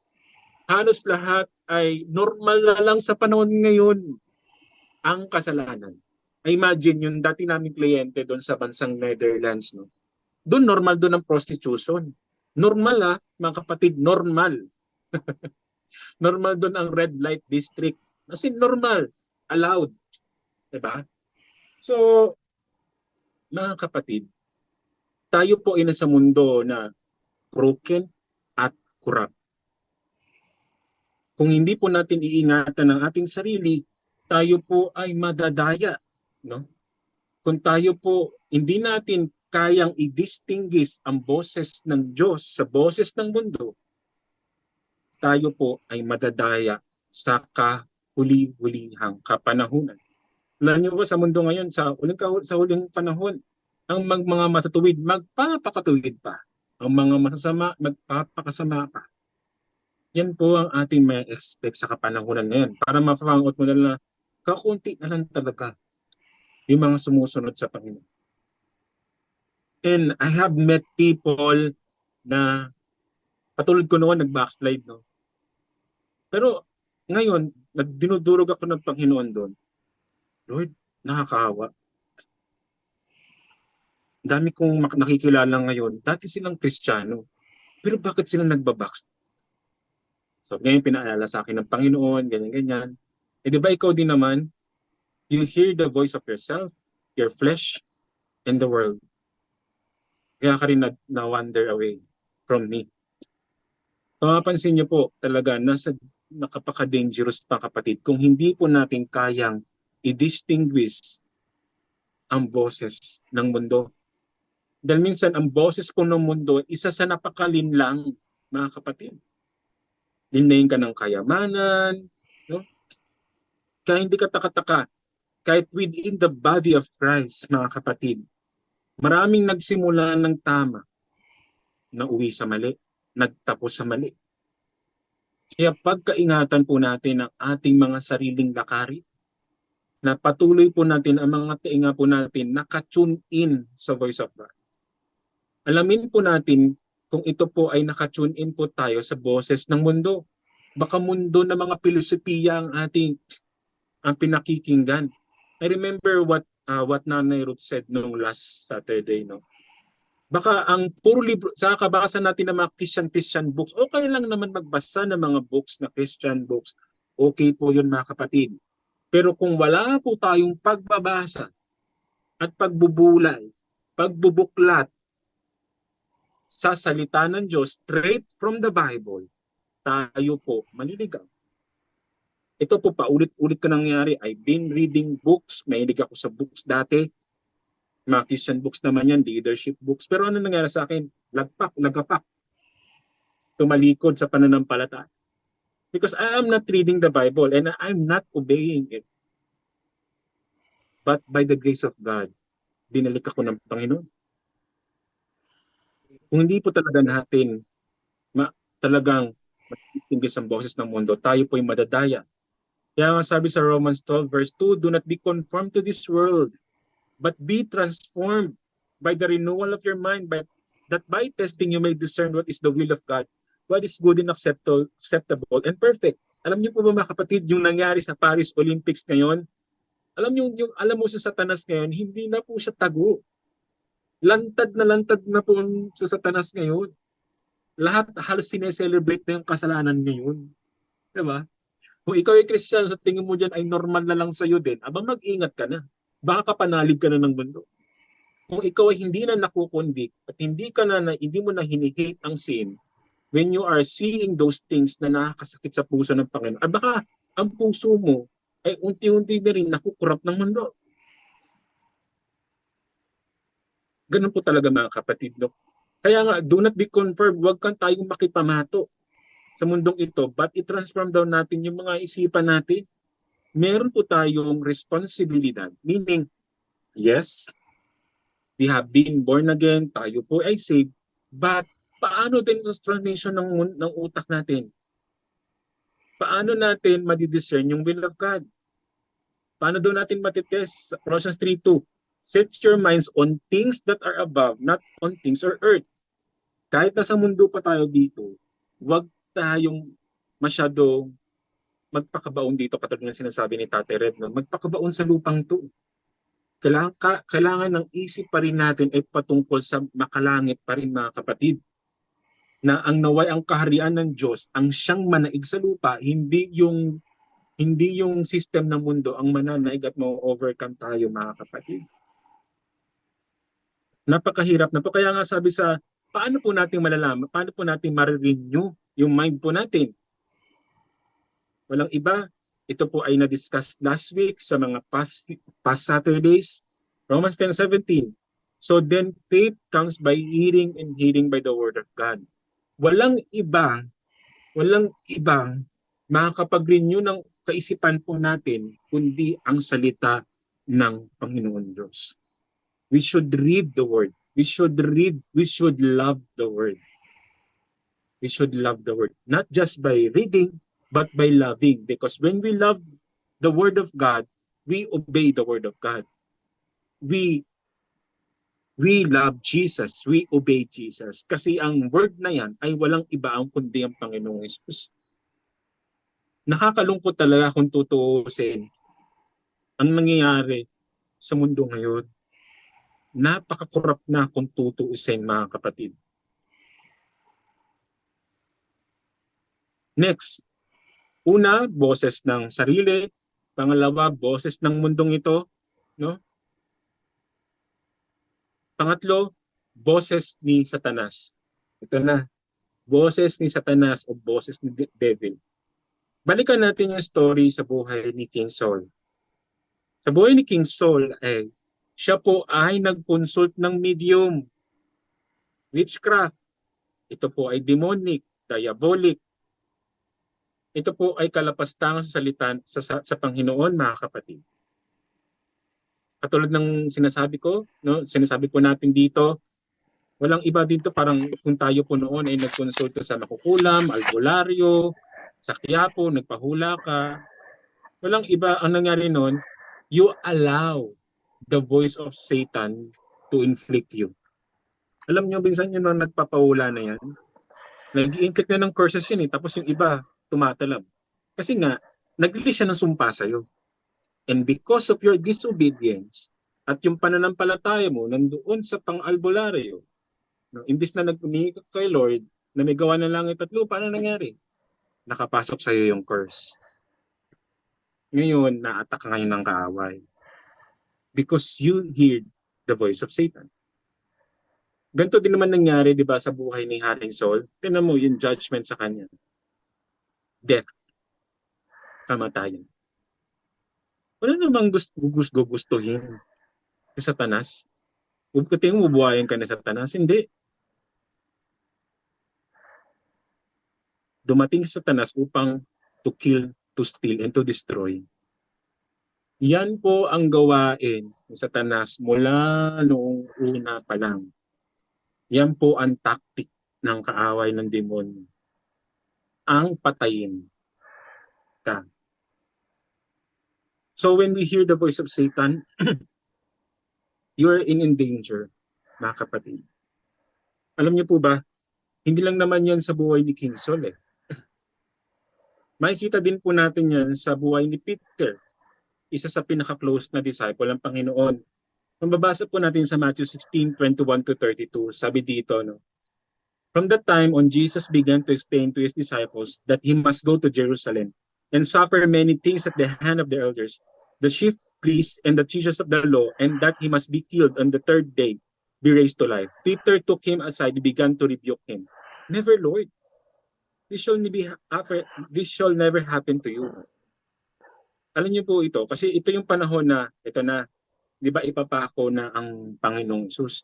Halos lahat ay normal na lang sa panahon ngayon ang kasalanan. Imagine yung dati naming kliyente doon sa bansang Netherlands, no? Doon normal doon ang prostitution. Normal mga kapatid, normal. Normal doon ang red light district. Kasi normal, allowed. Diba? So, mga kapatid, tayo po ay nasa mundo na broken at corrupt. Kung hindi po natin iingatan ang ating sarili, tayo po ay madadaya, no? Kung tayo po hindi natin kayang i-distinguish ang boses ng Diyos sa boses ng mundo, tayo po ay madadaya sa kahuli-hulihang kapanahunan. Alam niyo po sa mundo ngayon, sa huling panahon, ang mga matutuwid, magpapakatuwid pa. Ang mga masasama, magpapakasama pa. Yan po ang ating may expect sa kapanahunan ngayon. Para mapangot mo na kakunti na lang talaga yung mga sumusunod sa Panginoon. And I have met people na patulad ko noon nag-backslide, no? Pero ngayon, dinudurog ako ng Panginoon doon. Lord, nakakaawa. Dami kong nakikilala ngayon. Dati silang Kristiyano. Pero bakit sila nagbabackslide? So ngayon pinaalala sa akin ng Panginoon, ganyan-ganyan. Eh di ba ikaw din naman, you hear the voice of yourself, your flesh, and the world. Kaya ka rin na-wander away from me. Mapapansin niyo po talaga, nakapaka-dangerous pa kapatid kung hindi po natin kayang i-distinguish ang boses ng mundo. Dahil minsan ang boses po ng mundo, isa sa napakalinlang, mga kapatid. Linlayin ka ng kayamanan, no? Kaya hindi ka taka-taka, kahit within the body of Christ, mga kapatid, maraming nagsimula ng tama, na uwi sa mali, nagtapos sa mali. Kaya pagkaingatan po natin ang ating mga sariling lakari, na patuloy po natin ang mga tainga po natin naka-tune in sa voice of God. Alamin po natin kung ito po ay naka-tune in po tayo sa boses ng mundo. Baka mundo na mga filosofiya ang pinakikinggan. I remember what Nanay Ruth said nung last Saturday, no. Baka ang puro libro, sa kabasa natin ng mga Christian books, okay lang naman magbasa ng mga books na Christian books. Okay po yun, mga kapatid. Pero kung wala po tayong pagbabasa at pagbubulay, pagbubuklat sa salita ng Diyos straight from the Bible, tayo po maliligaw. Ito po paulit-ulit ko nangyari. I've been reading books. Mahilig ako sa books dati. Mga Christian books naman yan, leadership books. Pero ano nangyari sa akin? Lagapak. Tumalikod sa pananampalataya. Because I am not reading the Bible and I'm not obeying it. But by the grace of God, binalik ako ng Panginoon. Kung hindi po talaga natin talagang matistinggis ang boses ng mundo, tayo po ay madadaya. Kaya nga sabi sa Romans 12 verse 2, do not be conformed to this world, but be transformed by the renewal of your mind, that by testing you may discern what is the will of God, what is good and acceptable and perfect. Alam niyo po ba, mga kapatid, yung nangyari sa Paris Olympics ngayon, alam mo sa Satanas ngayon, hindi na po siya tago. Lantad na po sa Satanas ngayon. Lahat halos sineselebrate na yung kasalanan ngayon. Diba? Kung ikaw ay Christian, sa tingin mo dyan ay normal na lang sa'yo din, mag-ingat ka na. Baka kapanalig ka na ng mundo. Kung ikaw ay hindi na nakukonvict at hindi mo na hinihate ang sin, when you are seeing those things na nakakasakit sa puso ng Panginoon, baka ang puso mo ay unti-unti na rin nakukurap ng mundo. Ganun po talaga, mga kapatid. No? Kaya nga, do not be conformed. Huwag kang tayong makipamato sa mundong ito, but i-transform daw natin yung mga isipan natin. Meron po tayong responsibilidad. Meaning, yes, we have been born again, tayo po ay saved, but paano din sa transformation ng utak natin? Paano natin madidiscern yung will of God? Paano daw natin matitest? Colossians 3:2, set your minds on things that are above, not on things on earth. Kahit nasa mundo pa tayo dito, huwag tayong masyadong magpakabaon dito, katulad ng sinasabi ni Tate Red, no? Magpakabaon sa lupang to. Kailangan ng isip pa rin natin ay patungkol sa makalangit pa rin, mga kapatid. Na ang naway ang kaharian ng Diyos, ang siyang manaig sa lupa, hindi yung system ng mundo ang mananaig at ma-overcome tayo, mga kapatid. Napakahirap na po. Kaya nga sabi sa, paano po natin malalaman, paano po natin ma-renew yung mind po natin? Walang iba. Ito po ay na-discuss last week sa mga past Saturdays. Romans 10:17. So then faith comes by hearing and hearing by the word of God. Walang walang ibang makakapag-renew ng kaisipan po natin kundi ang salita ng Panginoon Diyos. We should read the word. We should love the word. We should love the word. Not just by reading, but by loving. Because when we love the word of God, we obey the word of God. We love Jesus. We obey Jesus. Kasi ang word na yan ay walang iba ang kundi ang Panginoong Hesus. Nakakalungkot talaga kung tutuusin ang nangyayari sa mundo ngayon. Napakakurap na kung tutuusin, mga kapatid. Next, una, boses ng sarili. Pangalawa, boses ng mundong ito, no? Pangatlo, boses ni Satanas. Ito na, boses ni Satanas o boses ni Devil. Balikan natin yung story sa buhay ni King Saul. Sa buhay ni King Saul, siya po ay nag-consult ng medium, witchcraft. Ito po ay demonic, diabolic. Ito po ay kalapastangan sa salita sa Panginoon, mga kapatid. Katulad ng sinasabi ko, no? Sinasabi po natin dito, walang iba dito, parang kung tayo po noon ay nag-consult sa Makukulam, Albularyo, sa Quiapo, nagpahula ka. Walang iba, ang nangyari noon, you allow the voice of Satan to inflict you. Alam nyo, minsan yun ang nagpapahula na yan. Nag-i-inflict na ng curses yun tapos yung iba, tumatalab. Kasi nga, nag-release siya ng sumpa sa'yo. And because of your disobedience at yung pananampalataya mo nandoon sa pang-albularyo, no, imbis na nag-umiikot kay Lord na may gawa ng langit at lupa, ano nangyari? Nakapasok sa'yo yung curse. Ngayon, na-attack ngayon ng kaaway. Because you heard the voice of Satan. Ganito din naman nangyari, di ba, sa buhay ni Haring Saul. Tingnan mo yung judgment sa kanya. Death. Kamatayan. Wala namang gustuhin si Satanas. Huwag ka tingin bubuhayin ka ni Satanas. Hindi. Dumating si Satanas upang to kill, to steal, and to destroy. Yan po ang gawain ni Satanas mula noong una pa lang. Yan po ang tactic ng kaaway ng demonyo. Ang patayin ka. So when we hear the voice of Satan, you're in danger, mga kapatid. Alam niyo po ba, hindi lang naman yan sa buhay ni King Saul. Makikita din po natin yan sa buhay ni Peter, isa sa pinaka-close na disciple ng Panginoon. Kung babasa po natin sa Matthew 16:21-32, sabi dito, no? From that time on, Jesus began to explain to his disciples that he must go to Jerusalem and suffer many things at the hand of the elders, the chief priests, and the teachers of the law, and that he must be killed on the third day, be raised to life. Peter took him aside and began to rebuke him. Never, Lord. This shall never happen to you. Alam niyo po ito, kasi ito yung panahon na, ito na, di ba ipapako na ang Panginoong Hesus.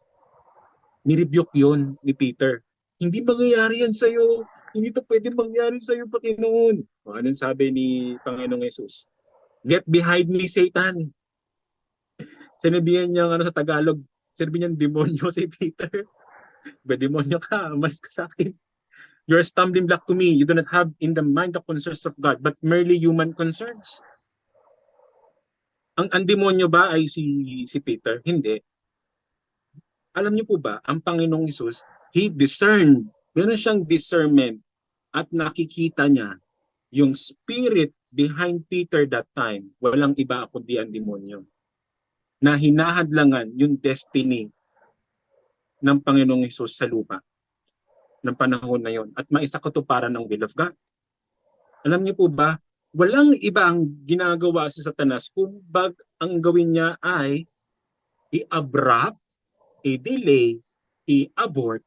Nirebuke yun ni Peter. Hindi mangyayari yan sa'yo. Hindi ito pwede mangyari sa'yo, Panginoon. O, anong sabi ni Panginoong Hesus? Get behind me, Satan. Sinabihan niya sa Tagalog, sinabihan niya demonyo si Peter. Ba, demonyo ka, mas ka sa akin. You're a stumbling block to me. You do not have in the mind the concerns of God, but merely human concerns. Ang demonyo ba ay si Peter? Hindi. Alam niyo po ba, ang Panginoong Hesus, He discerned. Meron siyang discernment at nakikita niya yung spirit behind Peter that time. Walang iba kundi ang demonyo. Na hinahadlangan yung destiny ng Panginoong Hesus sa lupa ng panahon na yon at maisakatuparan ng will of God. Alam niyo po ba, walang ibang ginagawa si Satanas kung ang gawin niya ay i-abrupt, i-delay, i-abort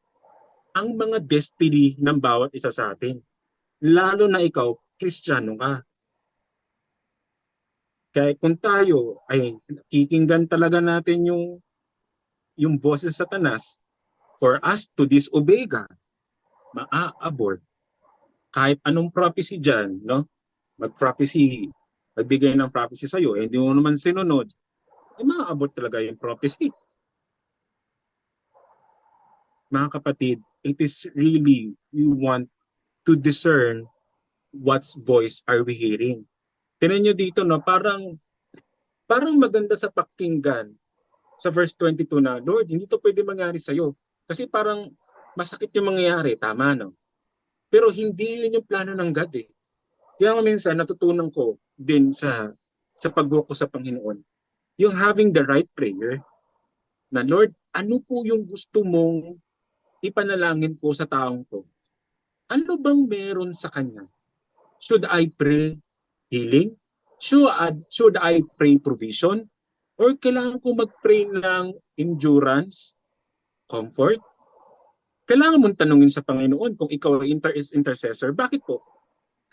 ang mga destiny ng bawat isa sa atin. Lalo na ikaw, Kristiyano ka. Kaya kung tayo ay kikinggan talaga natin yung yung boses sa Satanas for us to disobey God, maa-abort. Kahit anong prophecy dyan, no? Mag-prophecy, magbigay ng prophecy sa'yo, hindi mo naman sinunod, maa-abort talaga yung prophecy. Mga kapatid, it is really, we want to discern what's voice are we hearing. Tingnan nyo dito, no? Parang maganda sa pakinggan sa verse 22 na, Lord, hindi to pwede mangyari sa'yo. Kasi parang masakit yung mangyayari, tama, no? Pero hindi yun yung plano ng God eh. Kaya minsan natutunan ko din sa pag-walk ko sa Panginoon, yung having the right prayer na, Lord, ano po yung gusto mong ipanalangin po sa taong ko? Ano bang meron sa kanya? Should I pray healing? Should I pray provision? Or kailangan ko mag-pray ng endurance, comfort? Kailangan mong tanungin sa Panginoon kung ikaw ay intercessor. Bakit po?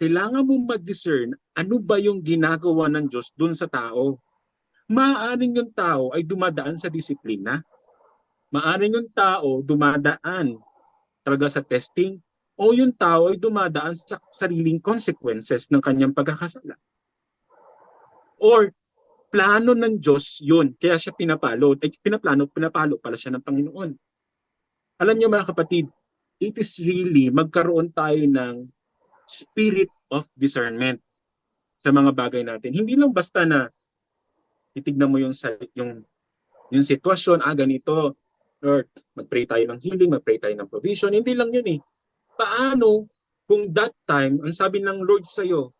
Kailangan mong mag-discern ano ba yung ginagawa ng Diyos dun sa tao. Maaaring yung tao ay dumadaan sa disiplina. Maaaring yung tao dumadaan talaga sa testing. O yung tao ay dumadaan sa sariling consequences ng kanyang pagkakasala. Or plano ng Diyos yun. Kaya siya pinapalo. Pinapalo pala siya ng Panginoon. Alam niyo mga kapatid, it is really magkaroon tayo ng spirit of discernment sa mga bagay natin. Hindi lang basta na titignan mo yung sitwasyon, ganito, Lord, mag-pray tayo ng healing, mag-pray tayo ng provision. Hindi lang yun eh. Paano kung that time, ang sabi ng Lord sa'yo,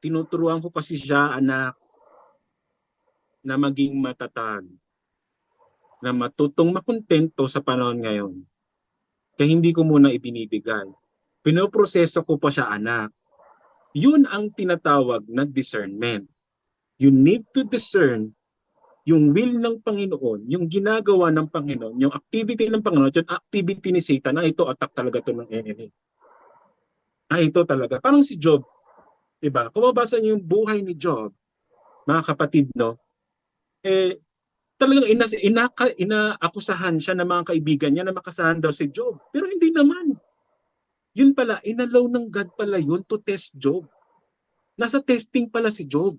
tinuturuan ko kasi siya, anak, na maging matatag, na matutong makontento sa panahon ngayon. Kaya hindi ko muna ibinibigay. Pinoproseso ko pa siya, anak. Yun ang tinatawag na discernment. You need to discern yung will ng Panginoon, yung ginagawa ng Panginoon, yung activity ng Panginoon, yung activity ni Satan, ito attack talaga ito ng enemy. Ito talaga. Parang si Job, diba? Kung mabasa niyo yung buhay ni Job, mga kapatid, no? Talagang inaakusahan siya ng mga kaibigan niya na makasahan daw si Job. Pero hindi naman. Yun pala, inalaw ng God pala yun to test Job. Nasa testing pala si Job.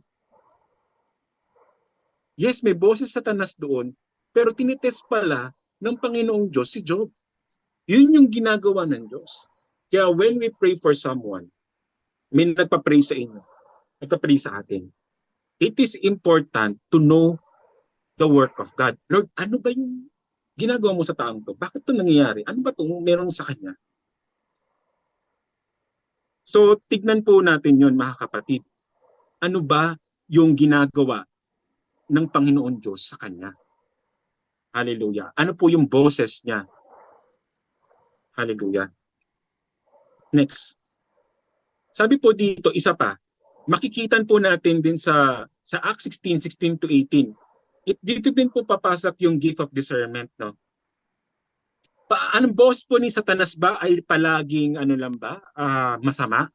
Yes, may boses Satanas doon, pero tinitest pala ng Panginoong Diyos si Job. Yun yung ginagawa ng Diyos. Kaya when we pray for someone, may nagpa-pray sa inyo, nagpa-pray sa atin, it is important to know the work of God. Lord, ano ba yung ginagawa mo sa taong to? Bakit ito nangyayari? Ano ba ito meron sa kanya? So, tignan po natin yun, mga kapatid. Ano ba yung ginagawa ng Panginoon Diyos sa kanya? Hallelujah. Ano po yung boses niya? Hallelujah. Next. Sabi po dito, isa pa, makikitan po natin din sa Acts 16:16 to 18. Dito din po papasok yung gift of discernment, no? Anong boss po ni Satanas ba ay palaging masama?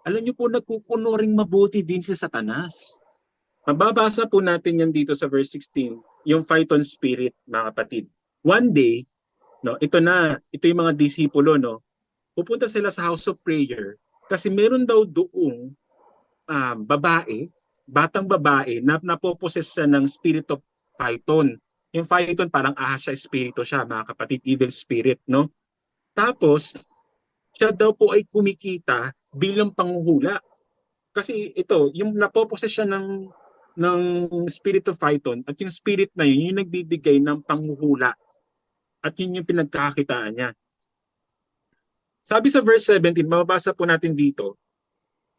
Alam niyo po, nagkukunoring mabuti din si Satanas. Mababasa po natin yan dito sa verse 16, yung Phaeton spirit, mga kapatid. One day, no, ito yung mga disipulo, no, pupunta sila sa house of prayer kasi meron daw doong batang babae na napoposes siya ng spirit of Phaeton. Yung Phaeton parang siya, espiritu siya, mga kapatid, evil spirit, no? Tapos, siya daw po ay kumikita bilang panghuhula. Kasi ito, yung napoposes siya ng spirit of Phaeton at yung spirit na yun, yung nagbibigay ng panghuhula. At yun yung pinagkakakitaan niya. Sabi sa verse 17, mababasa po natin dito,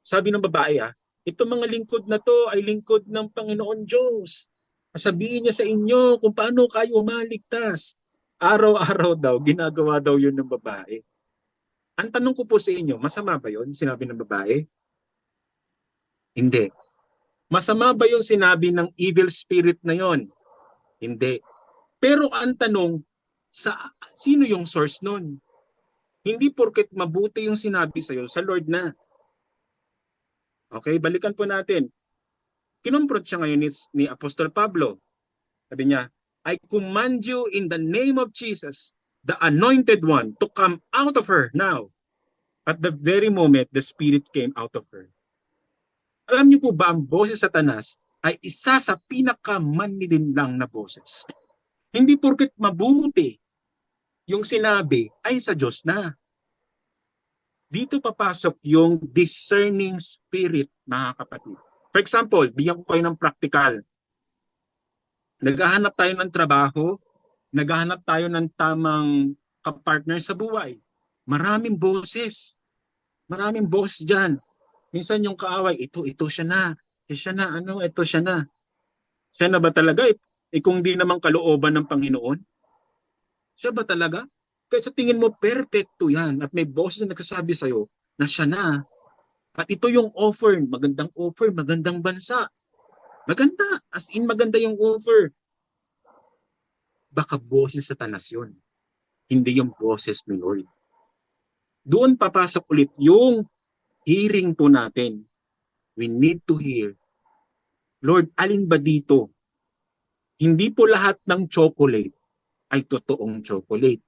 sabi ng babae, itong mga lingkod na to ay lingkod ng Panginoon Diyos. Sabihin niya sa inyo kung paano kayo maligtas. Araw-araw daw, ginagawa daw yun ng babae. Ang tanong ko po sa inyo, masama ba yun? Sinabi ng babae? Hindi. Masama ba yung sinabi ng evil spirit na yon? Hindi. Pero ang tanong, sino yung source nun? Hindi porket mabuti yung sinabi sa'yo, sa Lord na. Okay, balikan po natin. Kinumpront siya ngayon ni Apostol Pablo. Sabi niya, I command you in the name of Jesus, the anointed one, to come out of her now. At the very moment, the spirit came out of her. Alam niyo po ba, ang boses sa Satanas ay isa sa pinakamanlilinlang na boses. Hindi porket mabuti yung sinabi ay sa Diyos na. Dito papasok yung discerning spirit, mga kapatid. For example, bigyan ko kayo ng practical. Naghahanap tayo ng trabaho, naghahanap tayo ng tamang kapartner sa buhay. Maraming boses. Maraming boses dyan. Minsan yung kaaway, ito siya na. Siya na, ito siya na. Siya na ba talaga? Kung di naman kalooban ng Panginoon? Siya ba talaga? Kaya sa tingin mo, perfecto yan. At may boses na nagsasabi sa'yo na siya na. At ito yung offer, magandang bansa. Maganda, as in maganda yung offer. Baka boses sa Satanas yun. Hindi yung boses ni Lord. Doon papasok ulit yung hearing po natin. We need to hear. Lord, alin ba dito? Hindi po lahat ng chocolate ay totoong chocolate.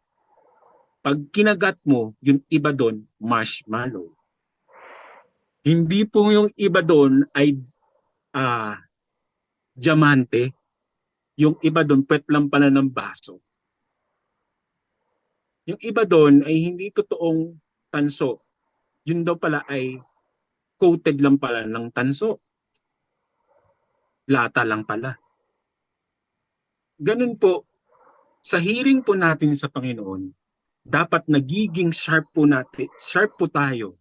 Pag kinagat mo, yung iba doon, marshmallow. Hindi po yung iba doon ay diamante. Yung iba doon, pwet lang pala ng baso. Yung iba doon ay hindi totoong tanso. Yun daw pala ay coated lang pala ng tanso. Lata lang pala. Ganun po, sa hearing po natin sa Panginoon, dapat nagiging sharp po tayo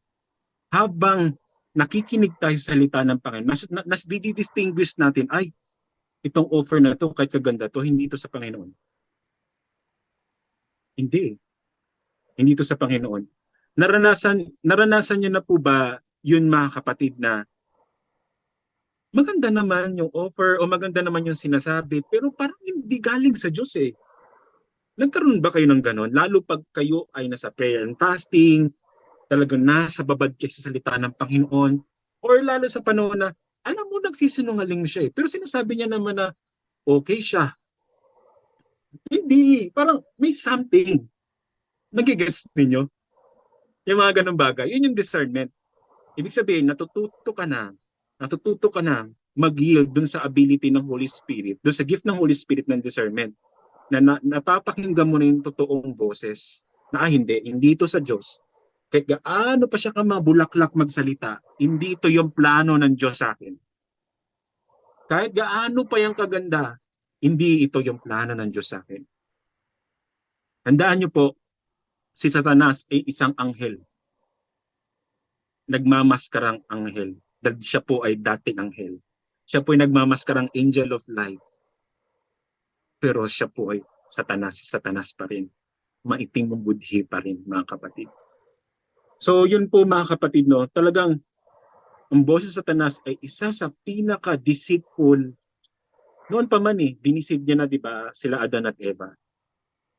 habang nakikinig tayo sa salita ng Panginoon. Mas didistinguish natin, ay, itong offer na to, kahit kaganda to, hindi ito sa Panginoon. Hindi. Hindi ito sa Panginoon. Naranasan niyo na po ba yun, mga kapatid, na maganda naman yung offer o maganda naman yung sinasabi, pero parang hindi galing sa Diyos eh. Nagkaroon ba kayo ng ganon? Lalo pag kayo ay nasa prayer and fasting, talagang nasa babad kayo sa salita ng Panginoon, or lalo sa panahon na, alam mo, nagsisinungaling siya eh. Pero sinasabi niya naman na, okay siya. Hindi. Parang may something. Nagigets ninyo? Yung mga ganong bagay. Yun yung discernment. Ibig sabihin, natututo ka na mag-yield dun sa ability ng Holy Spirit, dun sa gift ng Holy Spirit ng discernment, na napapakinggan mo na yung totoong boses na hindi ito sa Diyos. Kahit gaano pa siya ka mabulaklak magsalita, hindi ito yung plano ng Diyos sa akin. Kahit gaano pa yung kaganda, hindi ito yung plano ng Diyos sa akin. Tandaan niyo po, si Satanas ay isang anghel. Nagmamaskarang anghel. Dahil siya po ay dating anghel. Siya po ay nagmamaskarang angel of light. Pero siya po ay Satanas pa rin. Maitim mong budhi pa rin, mga kapatid. So yun po, mga kapatid, no, talagang ang boses sa Satanas ay isa sa pinaka-deceitful. Noon pa man dinisid niya na, di ba, sila Adan at Eva.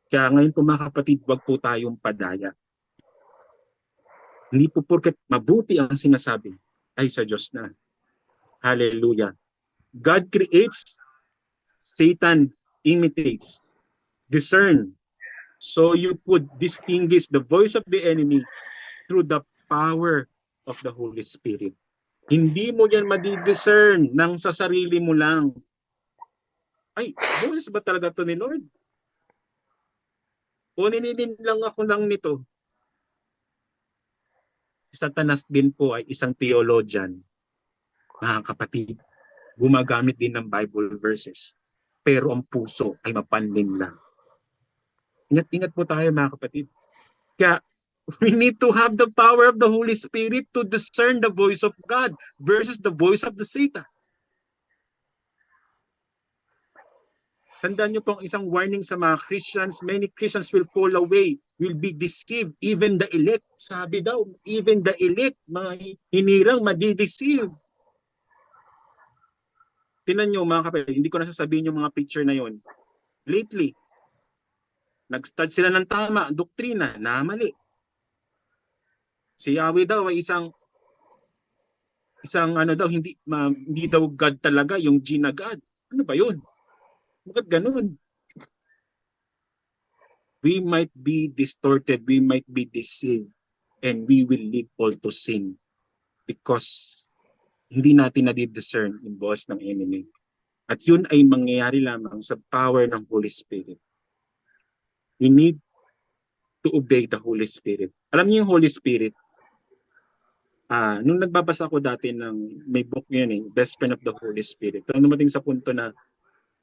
Kaya ngayon po, mga kapatid, wag po tayong padaya. Hindi po porket mabuti ang sinasabi ay sa Diyos na. Hallelujah. God creates, Satan imitates. Discern, so you could distinguish the voice of the enemy through the power of the Holy Spirit. Hindi mo yan madidiscern ng sa sarili mo lang. Ay, boses ba talaga to ni Lord? O nininin lang ako lang nito? Si Satanas din po ay isang theologian, mga kapatid. Gumagamit din ng Bible verses. Pero ang puso ay mapanlin lang. Ingat-ingat po tayo, mga kapatid. Kaya we need to have the power of the Holy Spirit to discern the voice of God versus the voice of the Satan. Tandaan niyo pong isang warning sa mga Christians. Many Christians will fall away, will be deceived. Even the elect, sabi daw, even the elect, mga hinirang, madideceive. Tinan niyo, mga kapatid, hindi ko nasasabihin yung mga picture na yon. Lately, nag-start sila ng tama, doktrina, na mali. Si Yahweh daw ay isang hindi daw God talaga, yung G na God. Ano ba yun? Bakit ganun? we might be distorted, we might be deceived, and we will lead all to sin because hindi natin nadi-discern yung boss ng enemy. At yun ay mangyayari lamang sa power ng Holy Spirit. We need to obey the Holy Spirit. Alam niyo yung Holy Spirit, nung nagbabasa ko dati ng may book yun Best Friend of the Holy Spirit. Pero dumating sa punto na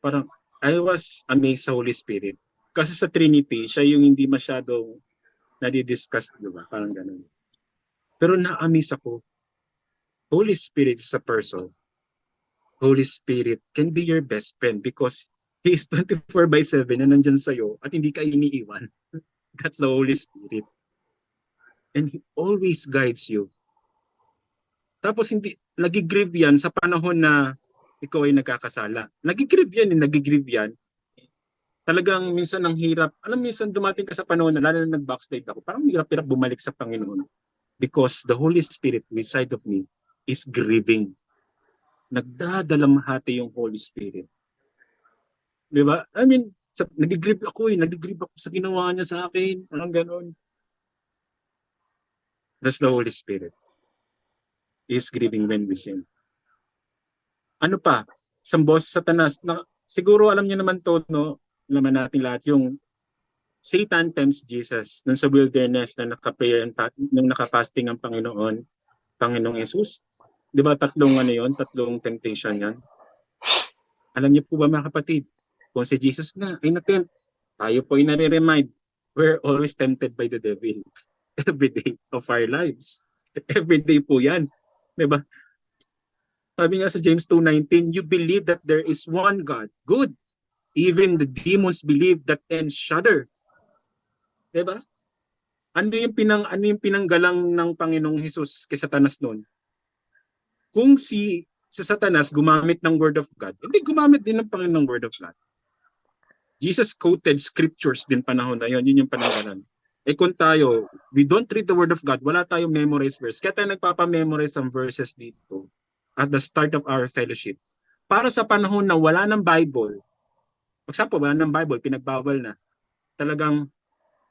parang I was amazed sa Holy Spirit. Kasi sa Trinity, siya yung hindi masyadong nadi-discuss, di ba? Parang ganun. Pero na-amaze ako. Holy Spirit is a person. Holy Spirit can be your best friend because He is 24/7 na nandyan sa'yo at hindi ka iniiwan. That's the Holy Spirit. And He always guides you. Tapos hindi, nagigrieve yan sa panahon na ikaw ay nagkakasala. Nagigrieve yan. Talagang minsan ang hirap. Alam, minsan dumating ka sa panahon na lalo na nag-backslide ako, parang hirap-hirap bumalik sa Panginoon. Because the Holy Spirit inside of me is grieving. Nagdadalamhati yung Holy Spirit. Di ba? I mean, nagigrieve ako sa ginawa niya sa akin. Parang gano'n. That's the Holy Spirit. He is grieving when we sin. Ano pa? Isang boss Satanas. Siguro alam niyo naman to, no? Naman natin lahat yung Satan tempts Jesus nung sa wilderness na nung nakafasting ang Panginoong Jesus. Di ba tatlong temptation yan? Alam niyo po ba mga kapatid, kung si Jesus na ay natempt, tayo po ay nare-remind, we're always tempted by the devil every day of our lives. Every day po yan. Di ba? Sabi nga sa James 2:19, you believe that there is one God. Good. Even the demons believe that and shudder. Diba? Ano yung pinanggalang ng Panginoong Hesus kay Satanas noon? Kung si Satanas gumamit ng Word of God, hindi gumamit din ng Panginoong Word of God. Jesus quoted scriptures din panahon na yun. Yun yung pananggalan. Kung tayo, we don't read the Word of God, wala tayong memorize verse. Kaya tayo nagpapamemorize ng verses dito at the start of our fellowship. Para sa panahon na wala ng Bible, for example, wala ng Bible, pinagbawal na. Talagang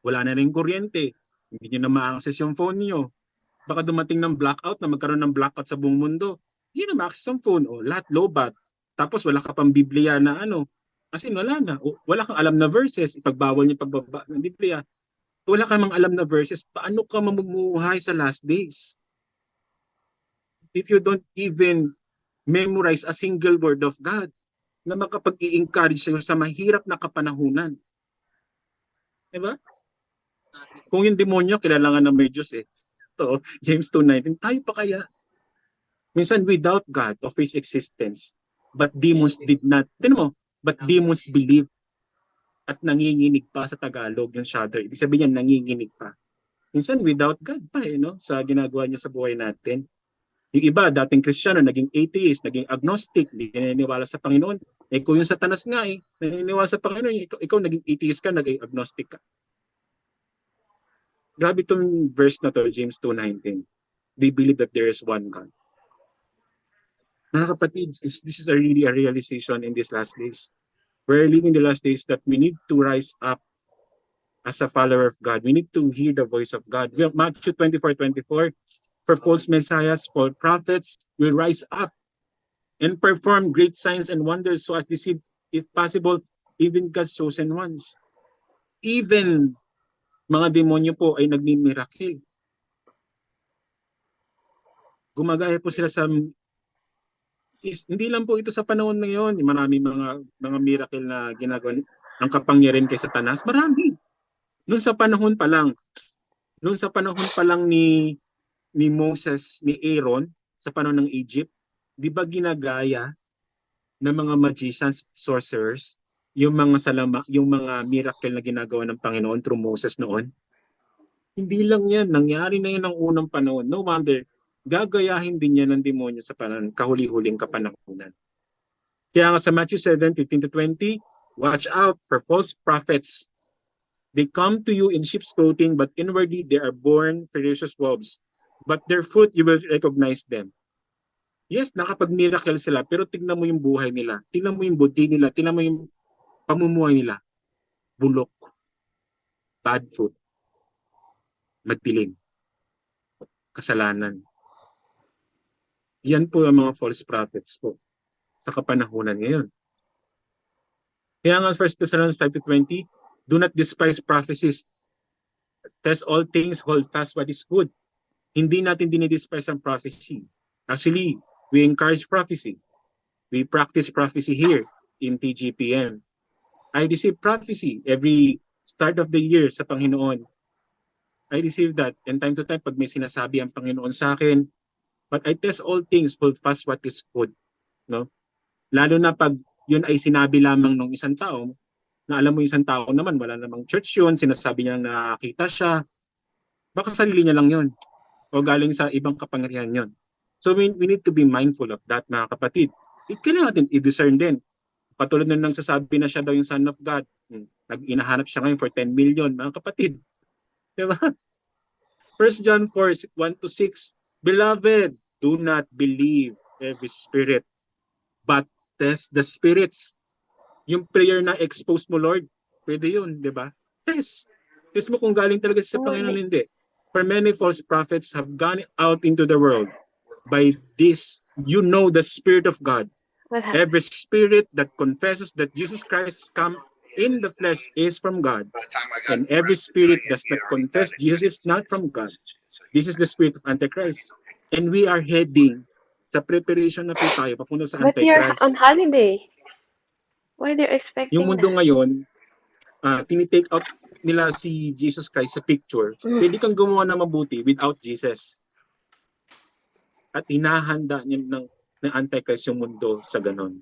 wala na rin kuryente. Hindi nyo na ma-access yung phone niyo. Baka dumating ng blackout na magkaroon ng blackout sa buong mundo. Hindi na ma-access ang phone. Lahat lobat. Tapos wala ka pang Biblia na Kasi wala na. Wala kang alam na verses. Ipagbawal niyo pagbaba ng Biblia. Wala kang mga alam na verses. Paano ka mamumuhay sa last days? If you don't even memorize a single word of God, na makapag-i-encourage sa'yo sa mahirap na kapanahunan. Diba? Kung yung demonyo, kilala nga ng may Diyos Ito, James 2:19, tayo pa kaya? Minsan without God of His existence, but demons did not, but demons believe at nanginginig pa sa Tagalog yung shudder. Ibig sabihin niya, nanginginig pa. Minsan without God pa sa ginagawa niya sa buhay natin. Yung iba, dating Kristiyano, naging atheist, naging agnostic, hindi naniniwala sa Panginoon. Kung yung Satanas nga naniniwala sa Panginoon, ikaw naging atheist ka, naging agnostic ka. Grabe itong verse na to, James 2:19. They believe that there is one God. Mga kapatid, this is really a realization in these last days. We're living the last days that we need to rise up as a follower of God. We need to hear the voice of God. Matthew 24:24, for false messiahs, false prophets will rise up and perform great signs and wonders so as deceive, if possible, even God's chosen ones. Even mga demonyo po ay nagmi-miracle. Gumagaya po sila hindi lang po ito sa panahon ngayon. Marami mga miracle na ginagawa ang kapangyarihan kay Satanas. Marami. Noon sa panahon pa lang ni Moses, ni Aaron, sa panahon ng Egypt, di ba ginagaya ng mga magicians, sorcerers, yung mga miracle na ginagawa ng Panginoon through Moses noon? Hindi lang yan. Nangyari na yan ng unang panahon. No wonder, gagayahin din yan ng demonyo sa kahuli-huling kapanahunan. Kaya nga sa Matthew 7:15-20, watch out for false prophets. They come to you in sheep's clothing, but inwardly they are born ferocious wolves. But their fruit you will recognize them. Yes, nakapag-miracle sila, pero tingnan mo yung buhay nila. Tingnan mo yung buti nila. Tingnan mo yung pamumuhay nila. Bulok. bad fruit, magdilim, kasalanan. Yan po ang mga false prophets po sa kapanahunan ngayon. Kaya nga 1 Thessalonians 5:20, do not despise prophecies. Test all things, hold fast what is good. Hindi natin dinidespise ang prophecy. Actually, we encourage prophecy. We practice prophecy here in TGPM. I receive prophecy every start of the year sa Panginoon. I receive that. And time to time, pag may sinasabi ang Panginoon sa akin, but I test all things, hold fast what is good. No? Lalo na pag yun ay sinabi lamang ng isang tao, na alam mo yung isang tao naman, wala namang church yun, sinasabi niya nakakita siya, baka sarili niya lang yun. O galing sa ibang kapangyarihan yun. So we need to be mindful of that, mga kapatid. Kailangan natin i-discern din. Patulad na nang sasabi na siya daw yung Son of God. Nag-inahanap siya ngayon for 10 million, mga kapatid. Diba? 1 John 4:1-6, Beloved, do not believe every spirit, but test the spirits. Yung prayer na expose mo, Lord, pwede yun, di ba? Test. Test mo kung galing talaga sa Panginoon, hindi. For many false prophets have gone out into the world. By this, you know the Spirit of God. Every spirit that confesses that Jesus Christ has come in the flesh is from God. And every spirit does not confess Jesus is not from God. This is the spirit of Antichrist. And we are heading sa preparation na po tayo papunta sa But Antichrist. you're on holiday. Why they're expecting Yung mundo that? ngayon, tinitake out nila si Jesus Christ sa picture. Pwede kang gumawa na mabuti without Jesus. At hinahanda niya ng Antichrist yung mundo sa ganon.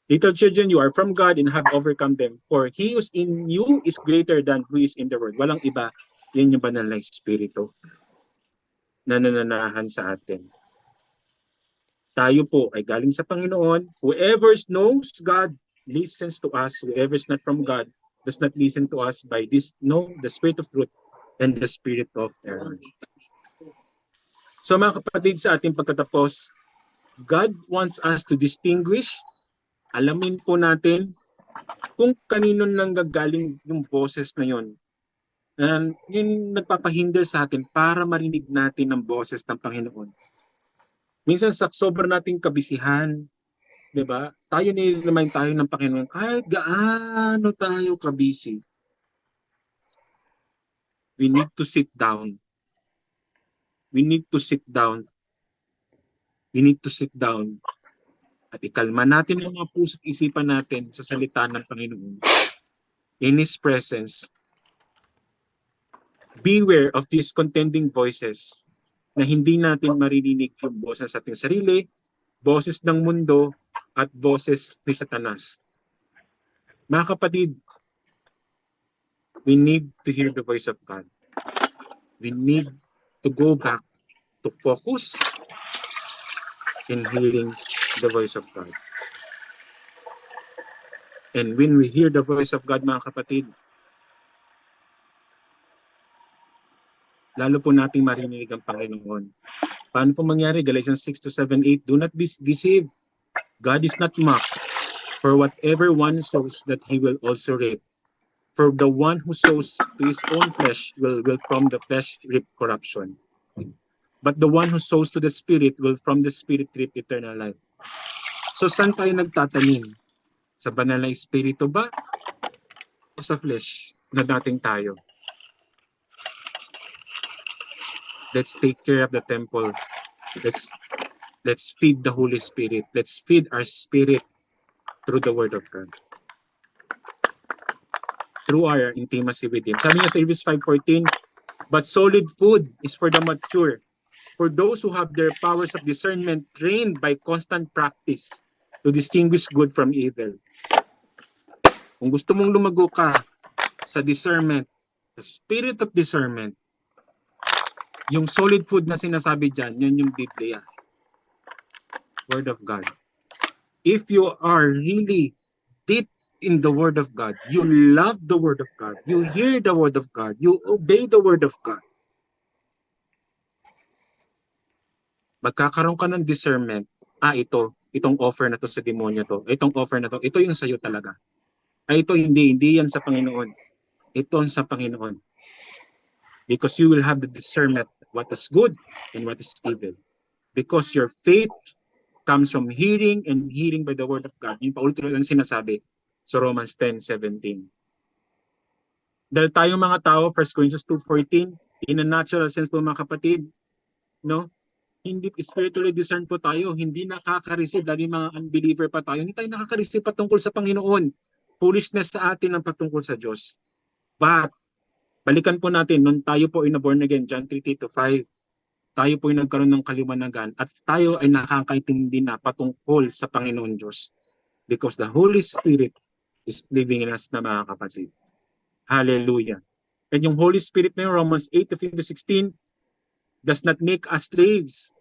Little children, you are from God and have overcome them. For He who is in you is greater than who is in the world. Walang iba. Yan yung banal na Espiritu na nananahan sa atin. Tayo po ay galing sa Panginoon. Whoever knows God listens to us. Whoever is not from God does not listen to us. By this know the Spirit of truth and the Spirit of error. So mga kapatid, sa ating pagtatapos, God wants us to distinguish. Alamin po natin kung kanino nang gagaling yung boses na yon. And yun nagpapahinder sa atin para marinig natin ang boses ng Panginoon. Minsan sa sobrang nating kabisihan, di ba? Tayo nilalaman tayo ng Panginoon kahit gaano tayo kabisi. We need to sit down. We need to sit down. We need to sit down. At ikalma natin ang mga puso't isipan natin sa salita ng Panginoon. In His presence, beware of these contending voices na hindi natin maririnig yung boses sa ating sarili, boses ng mundo, at boses ni Satanas. Mga kapatid, we need to hear the voice of God. We need to go back to focus in hearing the voice of God. And when we hear the voice of God, mga kapatid, lalo po nating marinig ang Panginoon. Paano po mangyari? Galatians 6-7-8, do not be deceived. God is not mocked. For whatever one sows, that he will also reap. For the one who sows to his own flesh will from the flesh reap corruption. But the one who sows to the Spirit will from the Spirit reap eternal life. So saan tayo nagtatanim? Sa banal na Espiritu ba? O sa flesh na dating tayo? Let's take care of the temple. Let's feed the Holy Spirit. Let's feed our spirit through the Word of God. Through our intimacy with Him. Sabi niya sa Hebrews 5:14, but solid food is for the mature, for those who have their powers of discernment trained by constant practice to distinguish good from evil. Kung gusto mong lumago ka sa discernment, the spirit of discernment, yung solid food na sinasabi dyan, yun yung Biblia. Word of God. If you are really deep in the Word of God, you love the Word of God, you hear the Word of God, you obey the Word of God, magkakaroon ka ng discernment, itong offer na to sa demonyo to, itong offer na to, ito yung sa'yo talaga. Ito hindi yan sa Panginoon. ito ang sa Panginoon. Because you will have the discernment what is good and what is evil. Because your faith comes from hearing and hearing by the word of God. Yung paulit-ulit ang sinasabi sa Romans 10:17. Dahil tayo mga tao, 1 Corinthians 2:14, in a natural sense po mga kapatid, no? Hindi spiritually discerned po tayo, hindi nakaka-receive, lalo yung mga unbeliever pa tayo, hindi tayo nakaka-receive patungkol sa Panginoon. Foolishness sa atin ang patungkol sa Diyos. But, balikan po natin, nung tayo po ay na-born again, John 3:5, tayo po ay nagkaroon ng kaliwanagan at tayo ay nakakaintindi na patungkol sa Panginoon Diyos. Because the Holy Spirit is living in us na mga kapatid. Hallelujah. And yung Holy Spirit na yung Romans 8:15-16 does not make us slaves.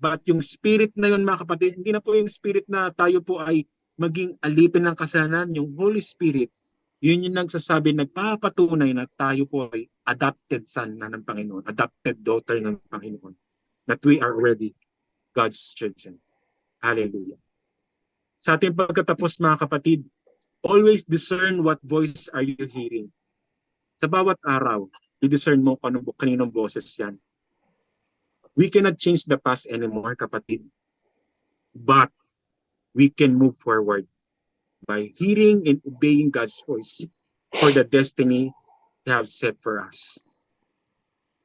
But yung spirit na yun mga kapatid, hindi na po yung spirit na tayo po ay maging alipin ng kasalanan. Yung Holy Spirit, yun yung nagsasabi, nagpapatunay na tayo po ay adopted son na ng Panginoon, adopted daughter ng Panginoon. That we are already God's children. Hallelujah. Sa ating pagkatapos mga kapatid, always discern what voice are you hearing. Sa bawat araw, i-discern mo kaninong boses yan. We cannot change the past anymore, kapatid. But we can move forward by hearing and obeying God's voice for the destiny He has set for us.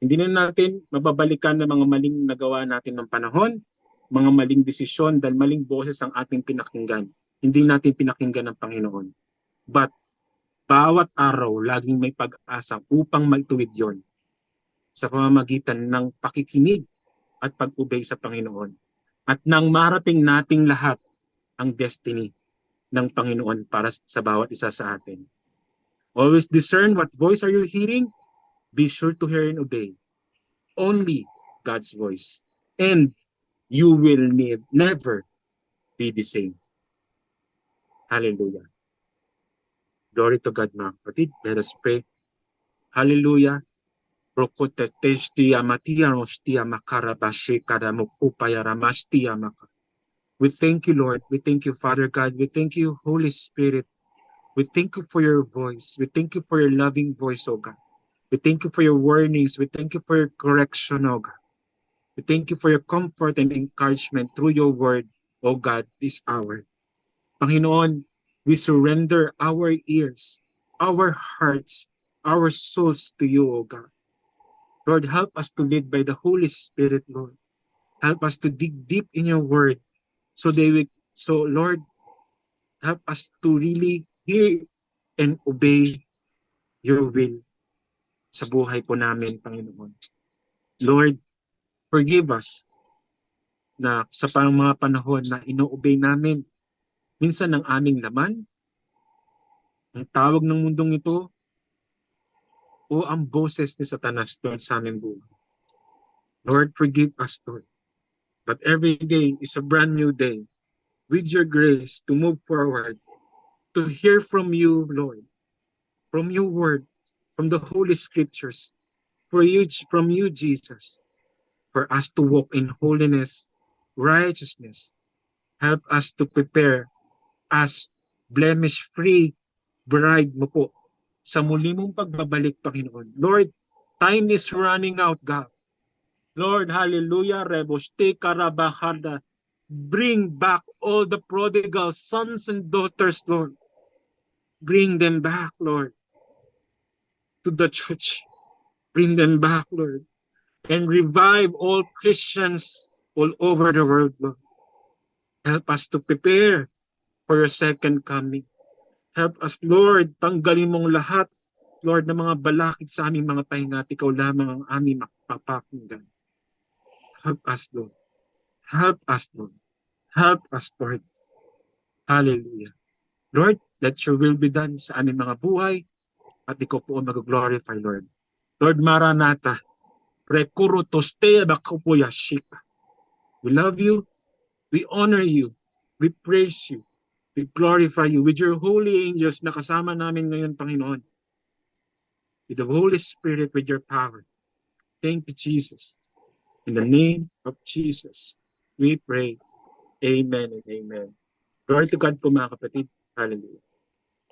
Hindi na natin mababalikan ng mga maling nagawa natin ng panahon, mga maling desisyon dahil maling boses ang ating pinakinggan. Hindi natin pinakinggan ng Panginoon. But bawat araw, laging may pag-asa upang maituwid yon sa pamamagitan ng pakikinig at pag-obey sa Panginoon. At nang marating nating lahat ang destiny ng Panginoon para sa bawat isa sa atin. Always discern what voice are you hearing. Be sure to hear and obey. Only God's voice. And you will never be the same. Hallelujah. Glory to God, mga kapatid. Let us pray. Hallelujah. We thank you, Lord. We thank you, Father God. We thank you, Holy Spirit. We thank you for your voice. We thank you for your loving voice, O God. We thank you for your warnings. We thank you for your correction, O God. We thank you for your comfort and encouragement through your word, O God, this hour. Panginoon, we surrender our ears, our hearts, our souls to you, O God. Lord, help us to lead by the Holy Spirit, Lord. Help us to dig deep in your word. So Lord, help us to really hear and obey your will sa buhay po namin, Panginoon. Lord, forgive us na sa mga panahon na ino-obey namin minsan ng aming laman, ang tawag ng mundong ito, o ang boses ni Satanas Lord sa aming buhay. Lord, forgive us, Lord. But every day is a brand new day with your grace to move forward, to hear from you, Lord, from your word, from the Holy Scriptures, from you, Jesus, for us to walk in holiness, righteousness. Help us to prepare as blemish-free bride mo po sa muli mong pagbabalik, Panginoon. Lord, time is running out, God. Lord, hallelujah, Reboste Karabahada. Bring back all the prodigal sons and daughters, Lord. Bring them back, Lord, to the church. Bring them back, Lord. And revive all Christians all over the world, Lord. Help us to prepare for your second coming. Help us, Lord, tanggalin mong lahat, Lord, ng mga balakid sa aming mga tainga at ikaw lamang ang aming mapapakinggan. Help us, Lord. Help us, Lord. Help us, Lord. Hallelujah. Lord, let your will be done sa aming mga buhay at ikaw po ang mag-glorify, Lord. Lord, Maranatha. Rekurutoste bakupuyashika. We love you. We honor you. We praise you. We glorify you with your holy angels na kasama namin ngayon, Panginoon. With the Holy Spirit, with your power. Thank you, Jesus. In the name of Jesus, we pray. Amen and amen. Glory to God po mga kapatid. Hallelujah.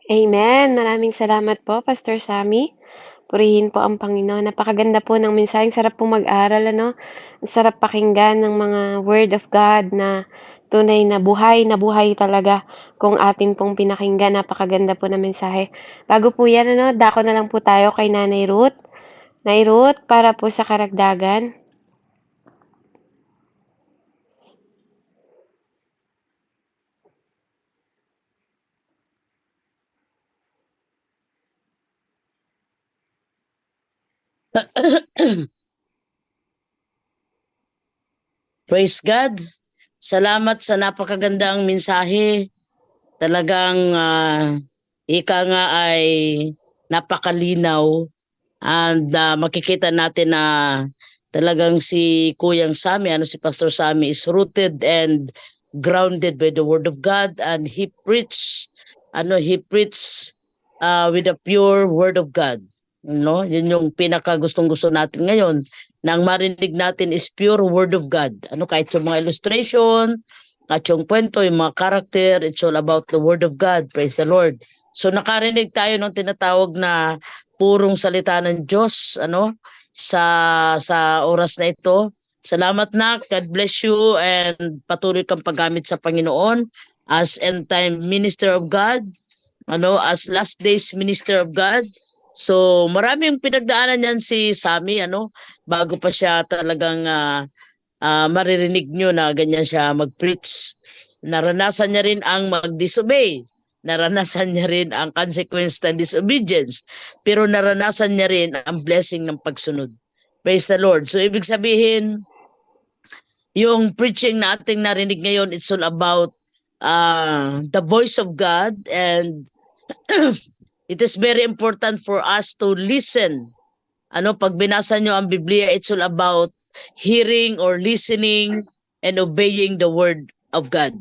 Amen. Maraming salamat po, Pastor Sammy. Purihin po ang Panginoon. Napakaganda po ng mensahe. Ang sarap po mag-aral, ano? Ang sarap pakinggan ng mga Word of God na tunay na buhay talaga kung atin pong pinakinggan. Napakaganda po ng mensahe. Bago po yan, ano, dako na lang po tayo kay Nanay Ruth. Nanay Ruth, para po sa karagdagan. Praise God. Salamat sa napakagandang mensahe. Talagang ika nga ay napakalinaw and makikita natin na talagang si Kuyang Sammy, si Pastor Sammy is rooted and grounded by the Word of God, and he preached with a pure Word of God. No, yun yung pinaka gustong-gusto natin ngayon, nang marinig natin is pure Word of God. Kahit yung mga illustration, kahit yung kwento, yung mga character, it's all about the Word of God. Praise the Lord. So nakarinig tayo ng tinatawag na purong salita ng Diyos, sa oras na ito. Salamat na, God bless you, and patuloy kang paggamit sa Panginoon as end time minister of God, as last days minister of God. So maraming pinagdaanan yan si Sammy, bago pa siya talagang maririnig nyo na ganyan siya mag-preach. Naranasan niya rin ang mag-disobey. Naranasan niya rin ang consequence ng disobedience. Pero naranasan niya rin ang blessing ng pagsunod. Praise the Lord. So ibig sabihin, yung preaching na ating narinig ngayon, it's all about the voice of God, and it is very important for us to listen. Pag binasa nyo ang Biblia, it's all about hearing or listening and obeying the Word of God.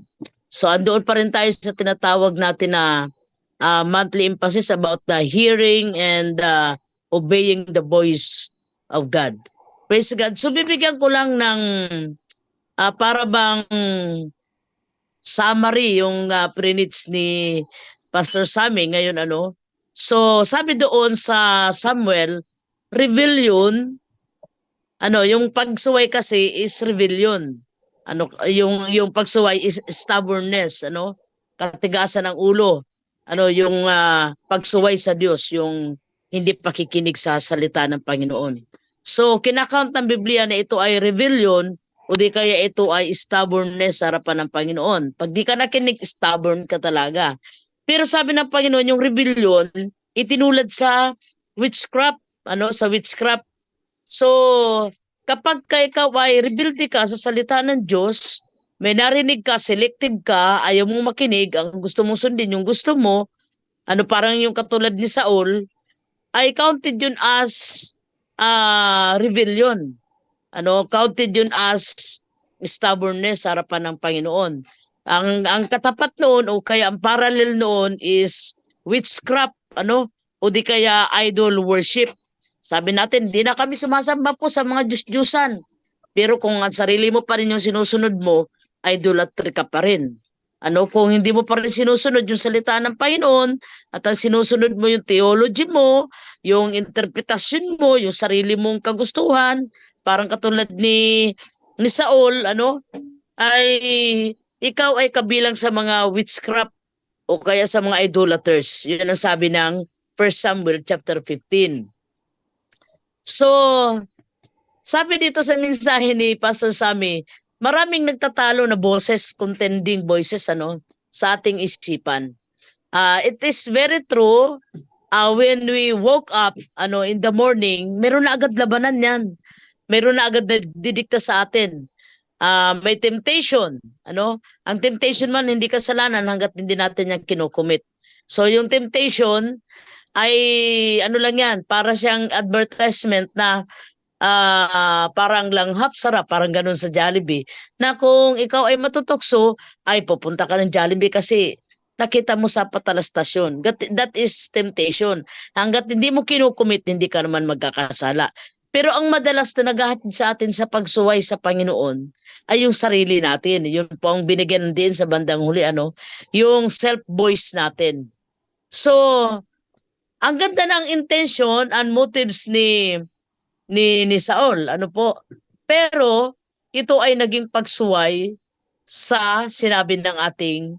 So andoon pa rin tayo sa tinatawag natin na monthly emphasis about the hearing and obeying the voice of God. Praise God. So bibigyan ko lang ng para bang summary yung prinits ni Pastor Sammy ngayon. So sabi doon sa Samuel, rebellion, yung pagsuway kasi is rebellion. Yung pagsuway is stubbornness, katigasan ng ulo. Yung pagsuway sa Diyos, yung hindi pakikinig sa salita ng Panginoon. So kinakount ng Biblia na ito ay rebellion, o di kaya ito ay stubbornness sa harapan ng Panginoon. Pag di ka nakinig, stubborn ka talaga. Pero sabi ng Panginoon, yung rebellion itinulad sa witchcraft, sa witchcraft. So kapag ikaw ay rebelde ka sa salita ng Diyos, may narinig ka, selective ka, ayaw mong makinig, ang gusto mong sundin yung gusto mo, parang yung katulad ni Saul, ay counted yun as rebellion. Counted yun as stubbornness sa harapan ng Panginoon. Ang katapat noon, o kaya ang parallel noon, is witchcraft, o di kaya idol worship. Sabi natin, di na kami sumasamba po sa mga Diyos-Diyusan. Pero kung ang sarili mo pa rin yung sinusunod mo, idolatry ka pa rin. Kung hindi mo pa rin sinusunod yung salita ng Panginoon, at ang sinusunod mo yung theology mo, yung interpretasyon mo, yung sarili mong kagustuhan, parang katulad ni Saul, ay ikaw ay kabilang sa mga witchcraft o kaya sa mga idolaters. Yun ang sabi ng 1 Samuel chapter 15. So, sabi dito sa mensahe ni Pastor Sammy, maraming nagtatalo na boses, contending voices, sa ating isipan. It is very true. When we woke up, in the morning, meron na agad labanan yan. Meron na agad didikta sa atin. May temptation. Ang temptation man, hindi kasalanan hanggat hindi natin yan kinukumit. So, yung temptation ay, lang yan, para siyang advertisement na parang langhap sarap, parang ganun sa Jollibee, na kung ikaw ay matutokso, ay pupunta ka ng Jollibee kasi nakita mo sa patalastasyon. That is temptation. Hanggat hindi mo kinukumit, hindi ka naman magkakasala. Pero ang madalas na naghahatid sa atin sa pagsuway sa Panginoon ay yung sarili natin. Yun po ang binigyan din sa bandang huli, yung self-voice natin. So, ang ganda ng intention and motives ni Saul, ano po. Pero ito ay naging pagsuway sa sinabi ng ating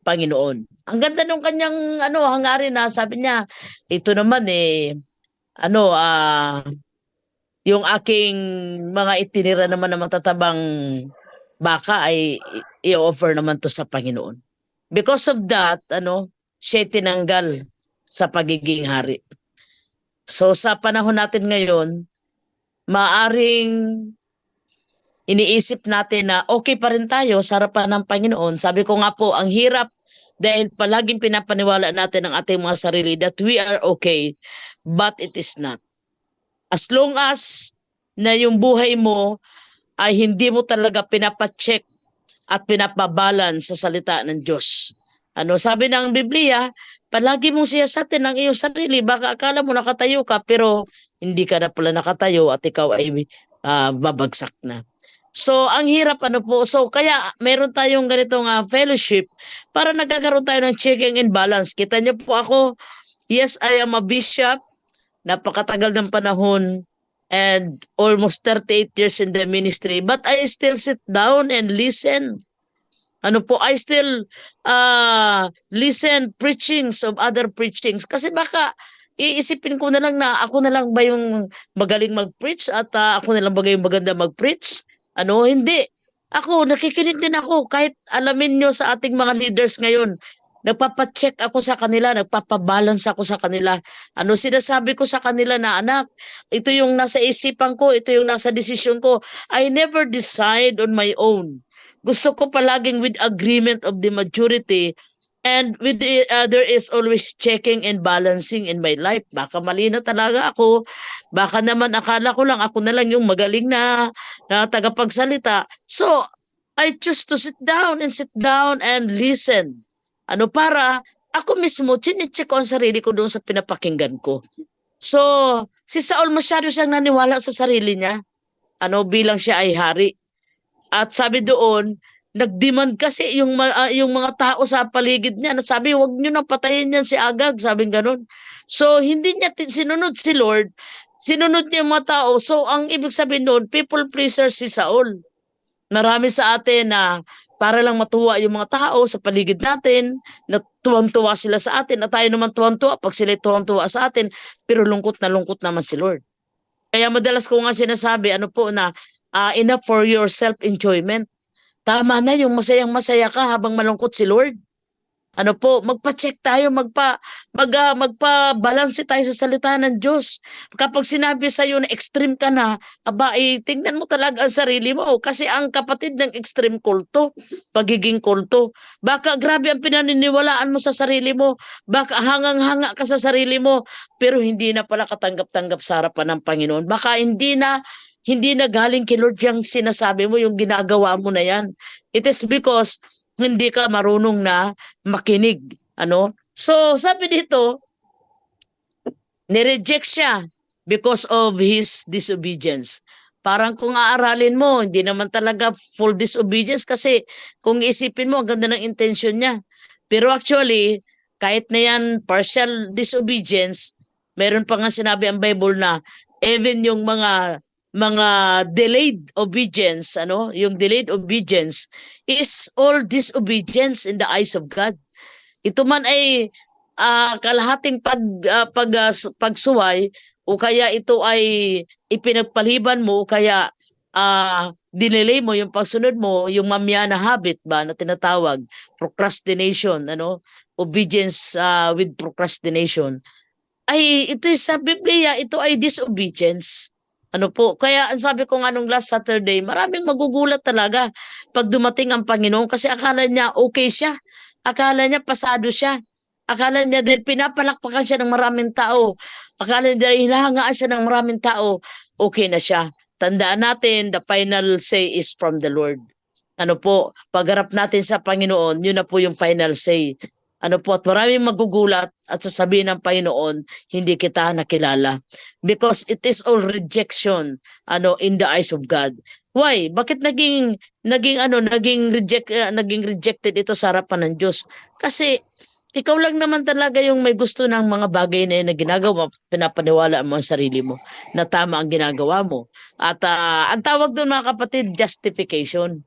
Panginoon. Ang ganda nung kanyang hangarin na sabi niya, ito naman yung aking mga itinira naman na matatabang baka ay i-offer naman to sa Panginoon. Because of that, siya tinanggal sa pagiging hari. So sa panahon natin ngayon, maaring iniisip natin na okay pa rin tayo sa harapan ng Panginoon. Sabi ko nga po, ang hirap dahil palaging pinapaniwala natin ang ating mga sarili that we are okay, but it is not. As long as na yung buhay mo ay hindi mo talaga pinapacheck at pinapabalance sa salita ng Diyos. Sabi ng Biblia, palagi mong siyasatin ang iyong sarili. Baka akala mo nakatayo ka, pero hindi ka na pala nakatayo at ikaw ay babagsak na. So, ang hirap po. So, kaya meron tayong ganitong fellowship para nagkakaroon tayo ng checking and balance. Kita niyo po ako, yes, I am a bishop. Napakatagal ng panahon and almost 38 years in the ministry. But I still sit down and listen. I still listen preachings of other preachings. Kasi baka iisipin ko na lang na ako na lang ba yung magaling mag-preach at ako na lang ba yung maganda mag-preach? Hindi. Ako, nakikinig din ako kahit alamin nyo sa ating mga leaders ngayon. Nagpapacheck ako sa kanila, nagpapabalance ako sa kanila. Sinasabi ko sa kanila na, anak, ito yung nasa isipan ko, ito yung nasa desisyon ko. I never decide on my own. Gusto ko palaging with agreement of the majority and with there is always checking and balancing in my life. Baka mali na talaga ako. Baka naman akala ko lang ako na lang yung magaling na tagapagsalita. So, I choose to sit down and listen. Para ako mismo, chine-check ko ang sarili ko doon sa pinapakinggan ko. So, si Saul masyado siyang naniwala sa sarili niya. Bilang siya ay hari. At sabi doon, nagdemand kasi yung mga tao sa paligid niya. Sabi, huwag niyo nang patayin yan si Agag. Sabi gano'n. So, hindi niya sinunod si Lord. Sinunod niya yung mga tao. So, ang ibig sabihin doon, people pleaser si Saul. Marami sa atin na para lang matuwa yung mga tao sa paligid natin, na tuwang-tuwa sila sa atin, at tayo naman tuwang-tuwa pag sila tuwang-tuwa sa atin, pero lungkot na lungkot naman si Lord. Kaya madalas ko nga sinasabi, na enough for your self-enjoyment. Tama na yung masayang-masaya ka habang malungkot si Lord. Magpa-check tayo, magpa-balance tayo sa salita ng Diyos. Kapag sinabi sa iyo na extreme ka na, tingnan mo talaga ang sarili mo. Kasi ang kapatid ng extreme kulto, pagiging kulto. Baka grabe ang pinaniniwalaan mo sa sarili mo. Baka hangang-hanga ka sa sarili mo, pero hindi na pala katanggap-tanggap sa harapan ng Panginoon. Baka hindi na galing kay Lord yung sinasabi mo, yung ginagawa mo na yan. It is because hindi ka marunong na makinig. So, sabi dito, nireject siya because of his disobedience. Parang kung aaralin mo, hindi naman talaga full disobedience kasi kung isipin mo, ang ganda ng intention niya. Pero actually, kahit na yan partial disobedience, meron pa nga sinabi ang Bible na even yung mga delayed obedience, yung delayed obedience is all disobedience in the eyes of God. Ito man ay kalahating pagsuway o kaya ito ay ipinagpaliban mo o kaya dinelay mo yung pagsunod mo, yung mamya na habit ba na tinatawag, procrastination, obedience with procrastination. Ay ito sa Biblia, ito ay disobedience. Kaya ang sabi ko nga nung last Saturday, maraming magugulat talaga pag dumating ang Panginoon kasi akala niya okay siya. Akala niya pasado siya. Akala niya dahil pinapalakpakan siya ng maraming tao. Akala niya dahil hinahangaan siya ng maraming tao, okay na siya. Tandaan natin, the final say is from the Lord. Pagharap natin sa Panginoon, yun na po yung final say. At maraming magugulat at sasabihin ng Panginoon, hindi kita nakilala. Because it is all rejection, in the eyes of God. Why? Bakit naging rejected ito sa harapan ng Diyos? Kasi ikaw lang naman talaga yung may gusto ng mga bagay na yun na ginagawa, pinapaniwala mo ang sarili mo na tama ang ginagawa mo. At ang tawag doon mga kapatid, justification.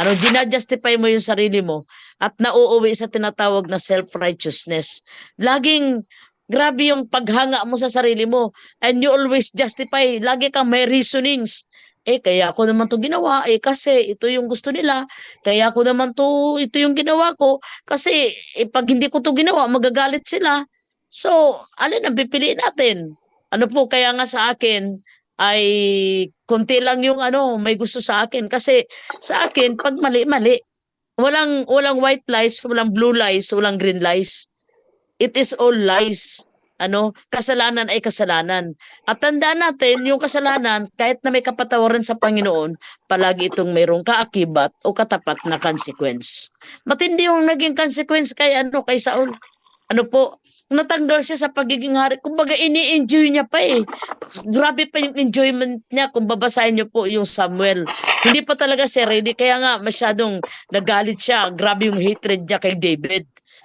Ano, ginajustify mo yung sarili mo at nauuwi sa tinatawag na self-righteousness. Laging grabe yung paghanga mo sa sarili mo and you always justify. Lagi kang may reasonings. Kaya ako naman to ginawa. Kasi ito yung gusto nila. Kaya ako naman to, ito yung ginawa ko. Kasi pag hindi ko to ginawa, magagalit sila. So, alin ang pipiliin natin? Ano po, kaya nga sa akin, ay konti lang yung may gusto sa akin. Kasi sa akin, pag mali-mali, walang white lies, walang blue lies, walang green lies. It is all lies. Kasalanan ay kasalanan. At tandaan natin, yung kasalanan, kahit na may kapatawaran sa Panginoon, palagi itong mayroong kaakibat o katapat na consequence. Matindi yung naging consequence kay Saul. Natanggal siya sa pagiging hari. Kumbaga, ini-enjoy niya pa eh. Grabe pa yung enjoyment niya kung babasahin niyo po yung Samuel. Hindi pa talaga siya ready. Kaya nga, masyadong nagalit siya. Grabe yung hatred niya kay David.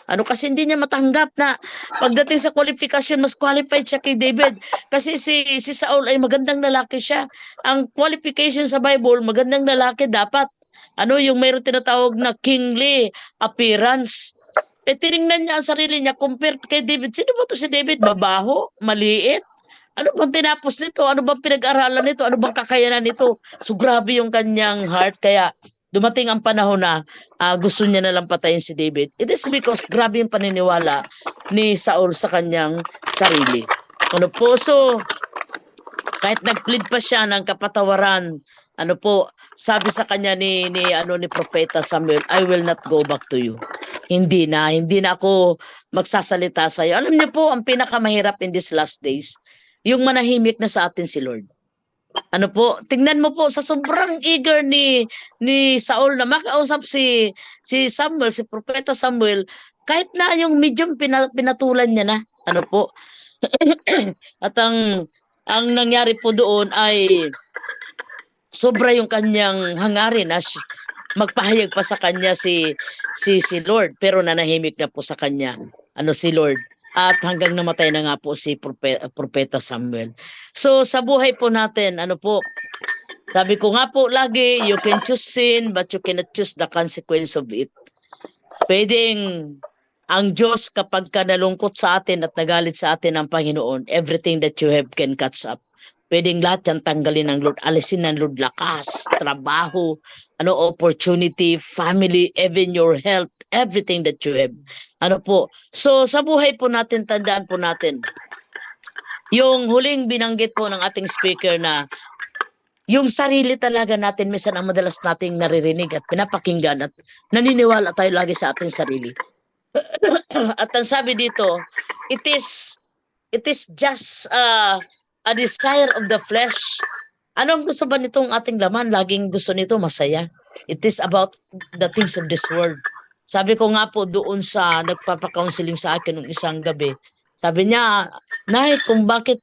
Kasi hindi niya matanggap na pagdating sa qualification, mas qualified siya kay David. Kasi si Saul ay magandang lalaki siya. Ang qualification sa Bible, magandang lalaki dapat. Yung mayroon tinatawag na kingly appearance. Tinignan niya ang sarili niya compared kay David. Sino ba to si David? Babaho? Maliit? Ano bang tinapos nito? Ano bang pinag-aralan nito? Ano bang kakayanan nito? So grabe yung kanyang heart. Kaya dumating ang panahon na gusto niya na lang patayin si David. It is because grabe yung paniniwala ni Saul sa kanyang sarili. So kahit nag-plead pa siya ng kapatawaran, sabi sa kanya ni Propeta Samuel, I will not go back to you. Hindi na ako magsasalita sa iyo. Alam niyo po, ang pinakamahirap in these last days, yung manahimik na sa atin si Lord. Tingnan mo po sa sobrang eager ni Saul na makausap si Samuel, si Propeta Samuel, kahit na yung medium pinatulan niya na. At ang nangyari po doon ay sobra yung kanyang hangarin na magpahayag pa sa kanya si Lord, pero nanahimik na po sa kanya si Lord. At hanggang namatay na nga po si Propeta Samuel. So sa buhay po natin, sabi ko nga po lagi, you can choose sin but you cannot choose the consequence of it. Pwedeng ang Diyos kapag nalungkot sa atin at nagalit sa atin ang Panginoon, everything that you have can catch up. Pwedeng lahat yan tanggalin ng Lord, alisin ng Lord, lakas, trabaho, opportunity, family, even your health, everything that you have. So sa buhay po natin, tandaan po natin, yung huling binanggit po ng ating speaker na yung sarili talaga natin, minsan ang madalas nating naririnig at pinapakinggan at naniniwala tayo lagi sa ating sarili. At ang sabi dito, it is just a desire of the flesh. Anong gusto ba nitong ating laman? Laging gusto nito masaya. It is about the things of this world. Sabi ko nga po doon sa nagpapa-counseling sa akin nung isang gabi. Sabi niya, Nay, kung bakit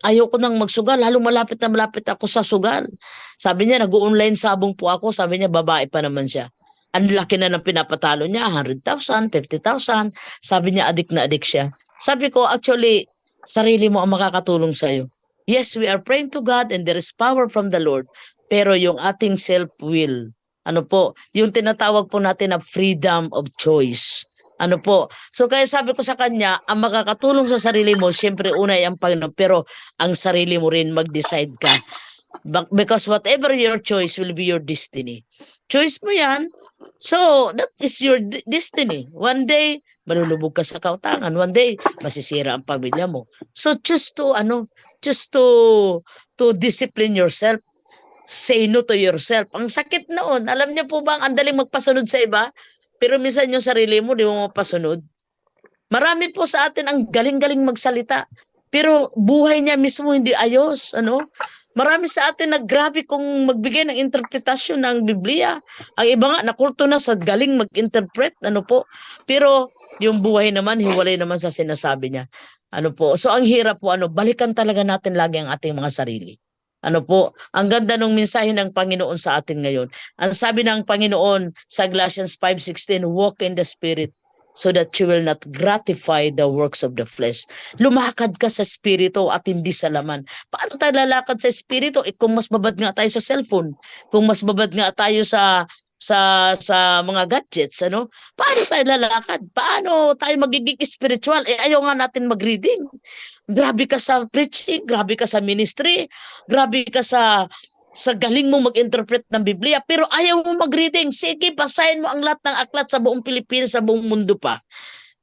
ayoko nang magsugal, lalo malapit na malapit ako sa sugal. Sabi niya, nag-online sabong po ako. Sabi niya, babae pa naman siya. Ang laki na ng pinapatalo niya, 100,000, 50,000. Sabi niya, adik na adik siya. Sabi ko, actually, sarili mo ang makakatulong sa'yo. Yes, we are praying to God and there is power from the Lord. Pero yung ating self-will, yung tinatawag po natin na freedom of choice. So kaya sabi ko sa kanya, ang makakatulong sa sarili mo, siyempre una ay ang Panginoon, pero ang sarili mo rin mag-decide ka. Because whatever your choice will be your destiny. Choice mo yan, so that is your destiny. One day, malulubog ka sa kautangan. One day, masisira ang pamilya mo. So choose to discipline yourself. Say no to yourself. Ang sakit noon, alam niyo po ba, ang daling magpasunod sa iba, pero minsan yung sarili mo, di mo mapasunod. Marami po sa atin ang galing-galing magsalita, pero buhay niya mismo hindi ayos. Marami sa atin na grabe kung magbigay ng interpretasyon ng Biblia. Ang iba nga, nakulto na sa galing mag-interpret. Pero yung buhay naman, hiwalay naman sa sinasabi niya. So ang hirap po, balikan talaga natin lagi ang ating mga sarili. Ang ganda ng mensahe ng Panginoon sa atin ngayon. Ang sabi ng Panginoon sa Galatians 5:16, walk in the Spirit. so that you will not gratify the works of the flesh. Lumakad ka sa Espiritu at hindi sa laman. Paano tayo lalakad sa Espiritu? Kung mas babad nga tayo sa cellphone, kung mas babad nga tayo sa mga gadgets, ano? Paano tayo lalakad? Paano tayo magiging spiritual? Ayaw nga natin mag-reading. Grabe ka sa preaching, grabe ka sa ministry, grabe ka sa galing mo mag-interpret ng Biblia, pero ayaw mo mag-reading. Sige, basahin mo ang lahat ng aklat sa buong Pilipinas, sa buong mundo pa.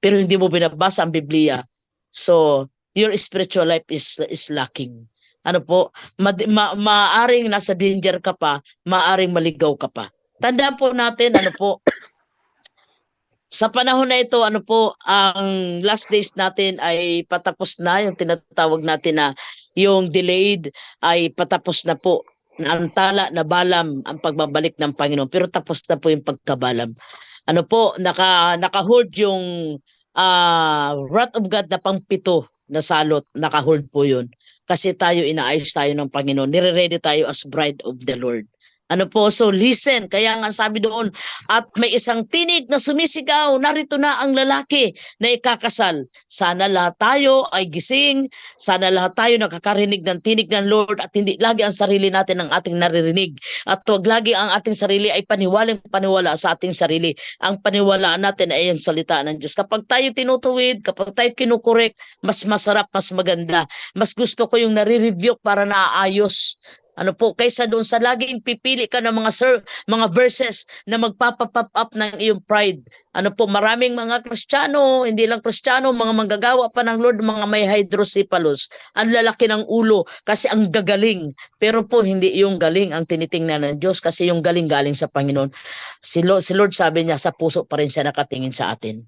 Pero hindi mo binabasa ang Biblia. So, your spiritual life is lacking. Ano po, maaring nasa danger ka pa, maaring maligaw ka pa. Tandaan po natin, ano po, sa panahon na ito, ano po, ang last days natin ay patapos na, yung tinatawag natin na yung delayed ay patapos na po. Naantala na balam ang pagbabalik ng Panginoon, pero tapos na po yung pagkabalam. Ano po, naka-hold yung wrath of God na pang-7 na salot, naka-hold po yun. Kasi tayo, inaayos tayo ng Panginoon, nire-ready tayo as bride of the Lord. Ano po, so listen, kaya nga sabi doon, at may isang tinig na sumisigaw, narito na ang lalaki na ikakasal. Sana lahat tayo ay gising, sana lahat tayo nakakarinig ng tinig ng Lord at hindi lagi ang sarili natin ang ating naririnig. At huwag lagi ang ating sarili ay paniwala sa ating sarili. Ang paniwalaan natin ay ang salita ng Diyos. Kapag tayo tinutuwid, kapag tayo kinukorek, mas masarap, mas maganda. Mas gusto ko yung nare-review para naayos. Ano po, kaysa doon sa laging pipili ka ng mga verses na magpapa-pop up ng iyong pride. Ano po, maraming mga Kristiyano, hindi lang Kristiyano, mga manggagawa pa ng Lord, mga may hydrocephalus. Ang lalaki ng ulo kasi ang gagaling. Pero po, hindi yung galing ang tinitingnan ng Diyos kasi yung galing galing sa Panginoon. Si Lord sabi niya, sa puso pa rin siya nakatingin sa atin.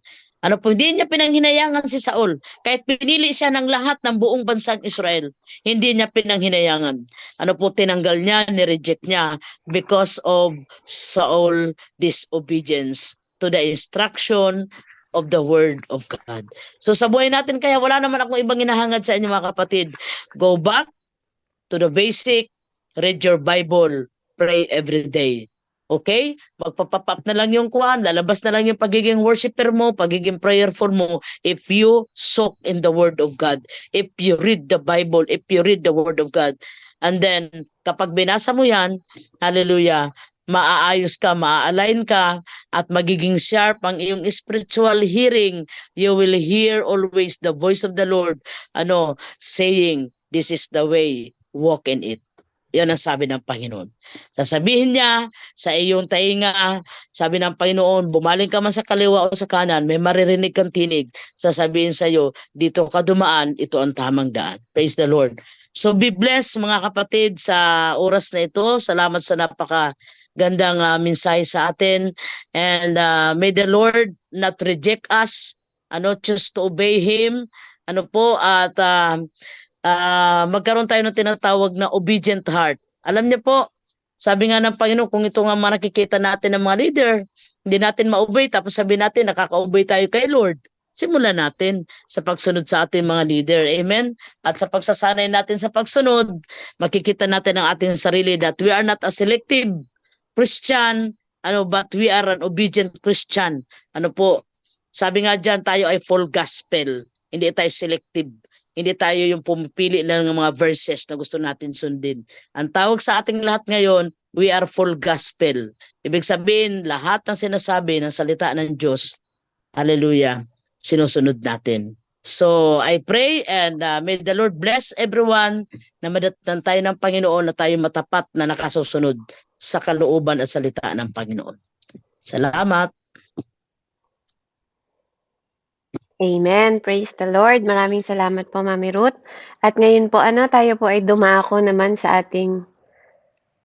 Ano po, hindi niya pinanghinayangan si Saul. Kahit pinili siya ng lahat ng buong bansang Israel, hindi niya pinanghinayangan. Ano po, tinanggal niya, nireject niya because of Saul disobedience to the instruction of the word of God. So sa buhay natin, kaya wala naman akong ibang hinahangad sa inyo mga kapatid. Go back to the basic, read your Bible, pray every day. Okay? Magpapapap na lang yung kuwan, lalabas na lang yung pagiging worshiper mo, pagiging prayerful mo, if you soak in the Word of God, if you read the Bible, if you read the Word of God. And then, kapag binasa mo yan, hallelujah, maaayos ka, maa-align ka, at magiging sharp ang iyong spiritual hearing. You will hear always the voice of the Lord, saying, this is the way, walk in it. Yan ang sabi ng Panginoon. Sasabihin niya sa iyong tainga, sabi ng Panginoon, bumaling ka man sa kaliwa o sa kanan, may maririnig kang tinig. Sasabihin sa iyo, dito ka dumaan, ito ang tamang daan. Praise the Lord. So be blessed mga kapatid sa oras na ito. Salamat sa napakagandang mensahe sa atin. And may the Lord not reject us, choose to obey Him. At magkaroon tayo ng tinatawag na obedient heart. Alam niyo po, sabi nga ng Panginoon, kung ito nga nakikita natin ng mga leader, hindi natin ma-obey, tapos sabi natin, nakaka-obey tayo kay Lord. Simulan natin sa pagsunod sa ating mga leader. Amen? At sa pagsasanay natin sa pagsunod, makikita natin ang ating sarili that we are not a selective Christian, but we are an obedient Christian. Sabi nga dyan, tayo ay full gospel. Hindi tayo selective. Hindi tayo yung pumipili lang ng mga verses na gusto natin sundin. Ang tawag sa ating lahat ngayon, we are full gospel. Ibig sabihin, lahat ng sinasabi ng salita ng Diyos, hallelujah, sinusunod natin. So, I pray and may the Lord bless everyone na madatnan tayo ng Panginoon na tayo matapat na nakasusunod sa kalooban at salita ng Panginoon. Salamat. Amen. Praise the Lord. Maraming salamat po, Mami Ruth. At ngayon po, tayo po ay dumako naman sa ating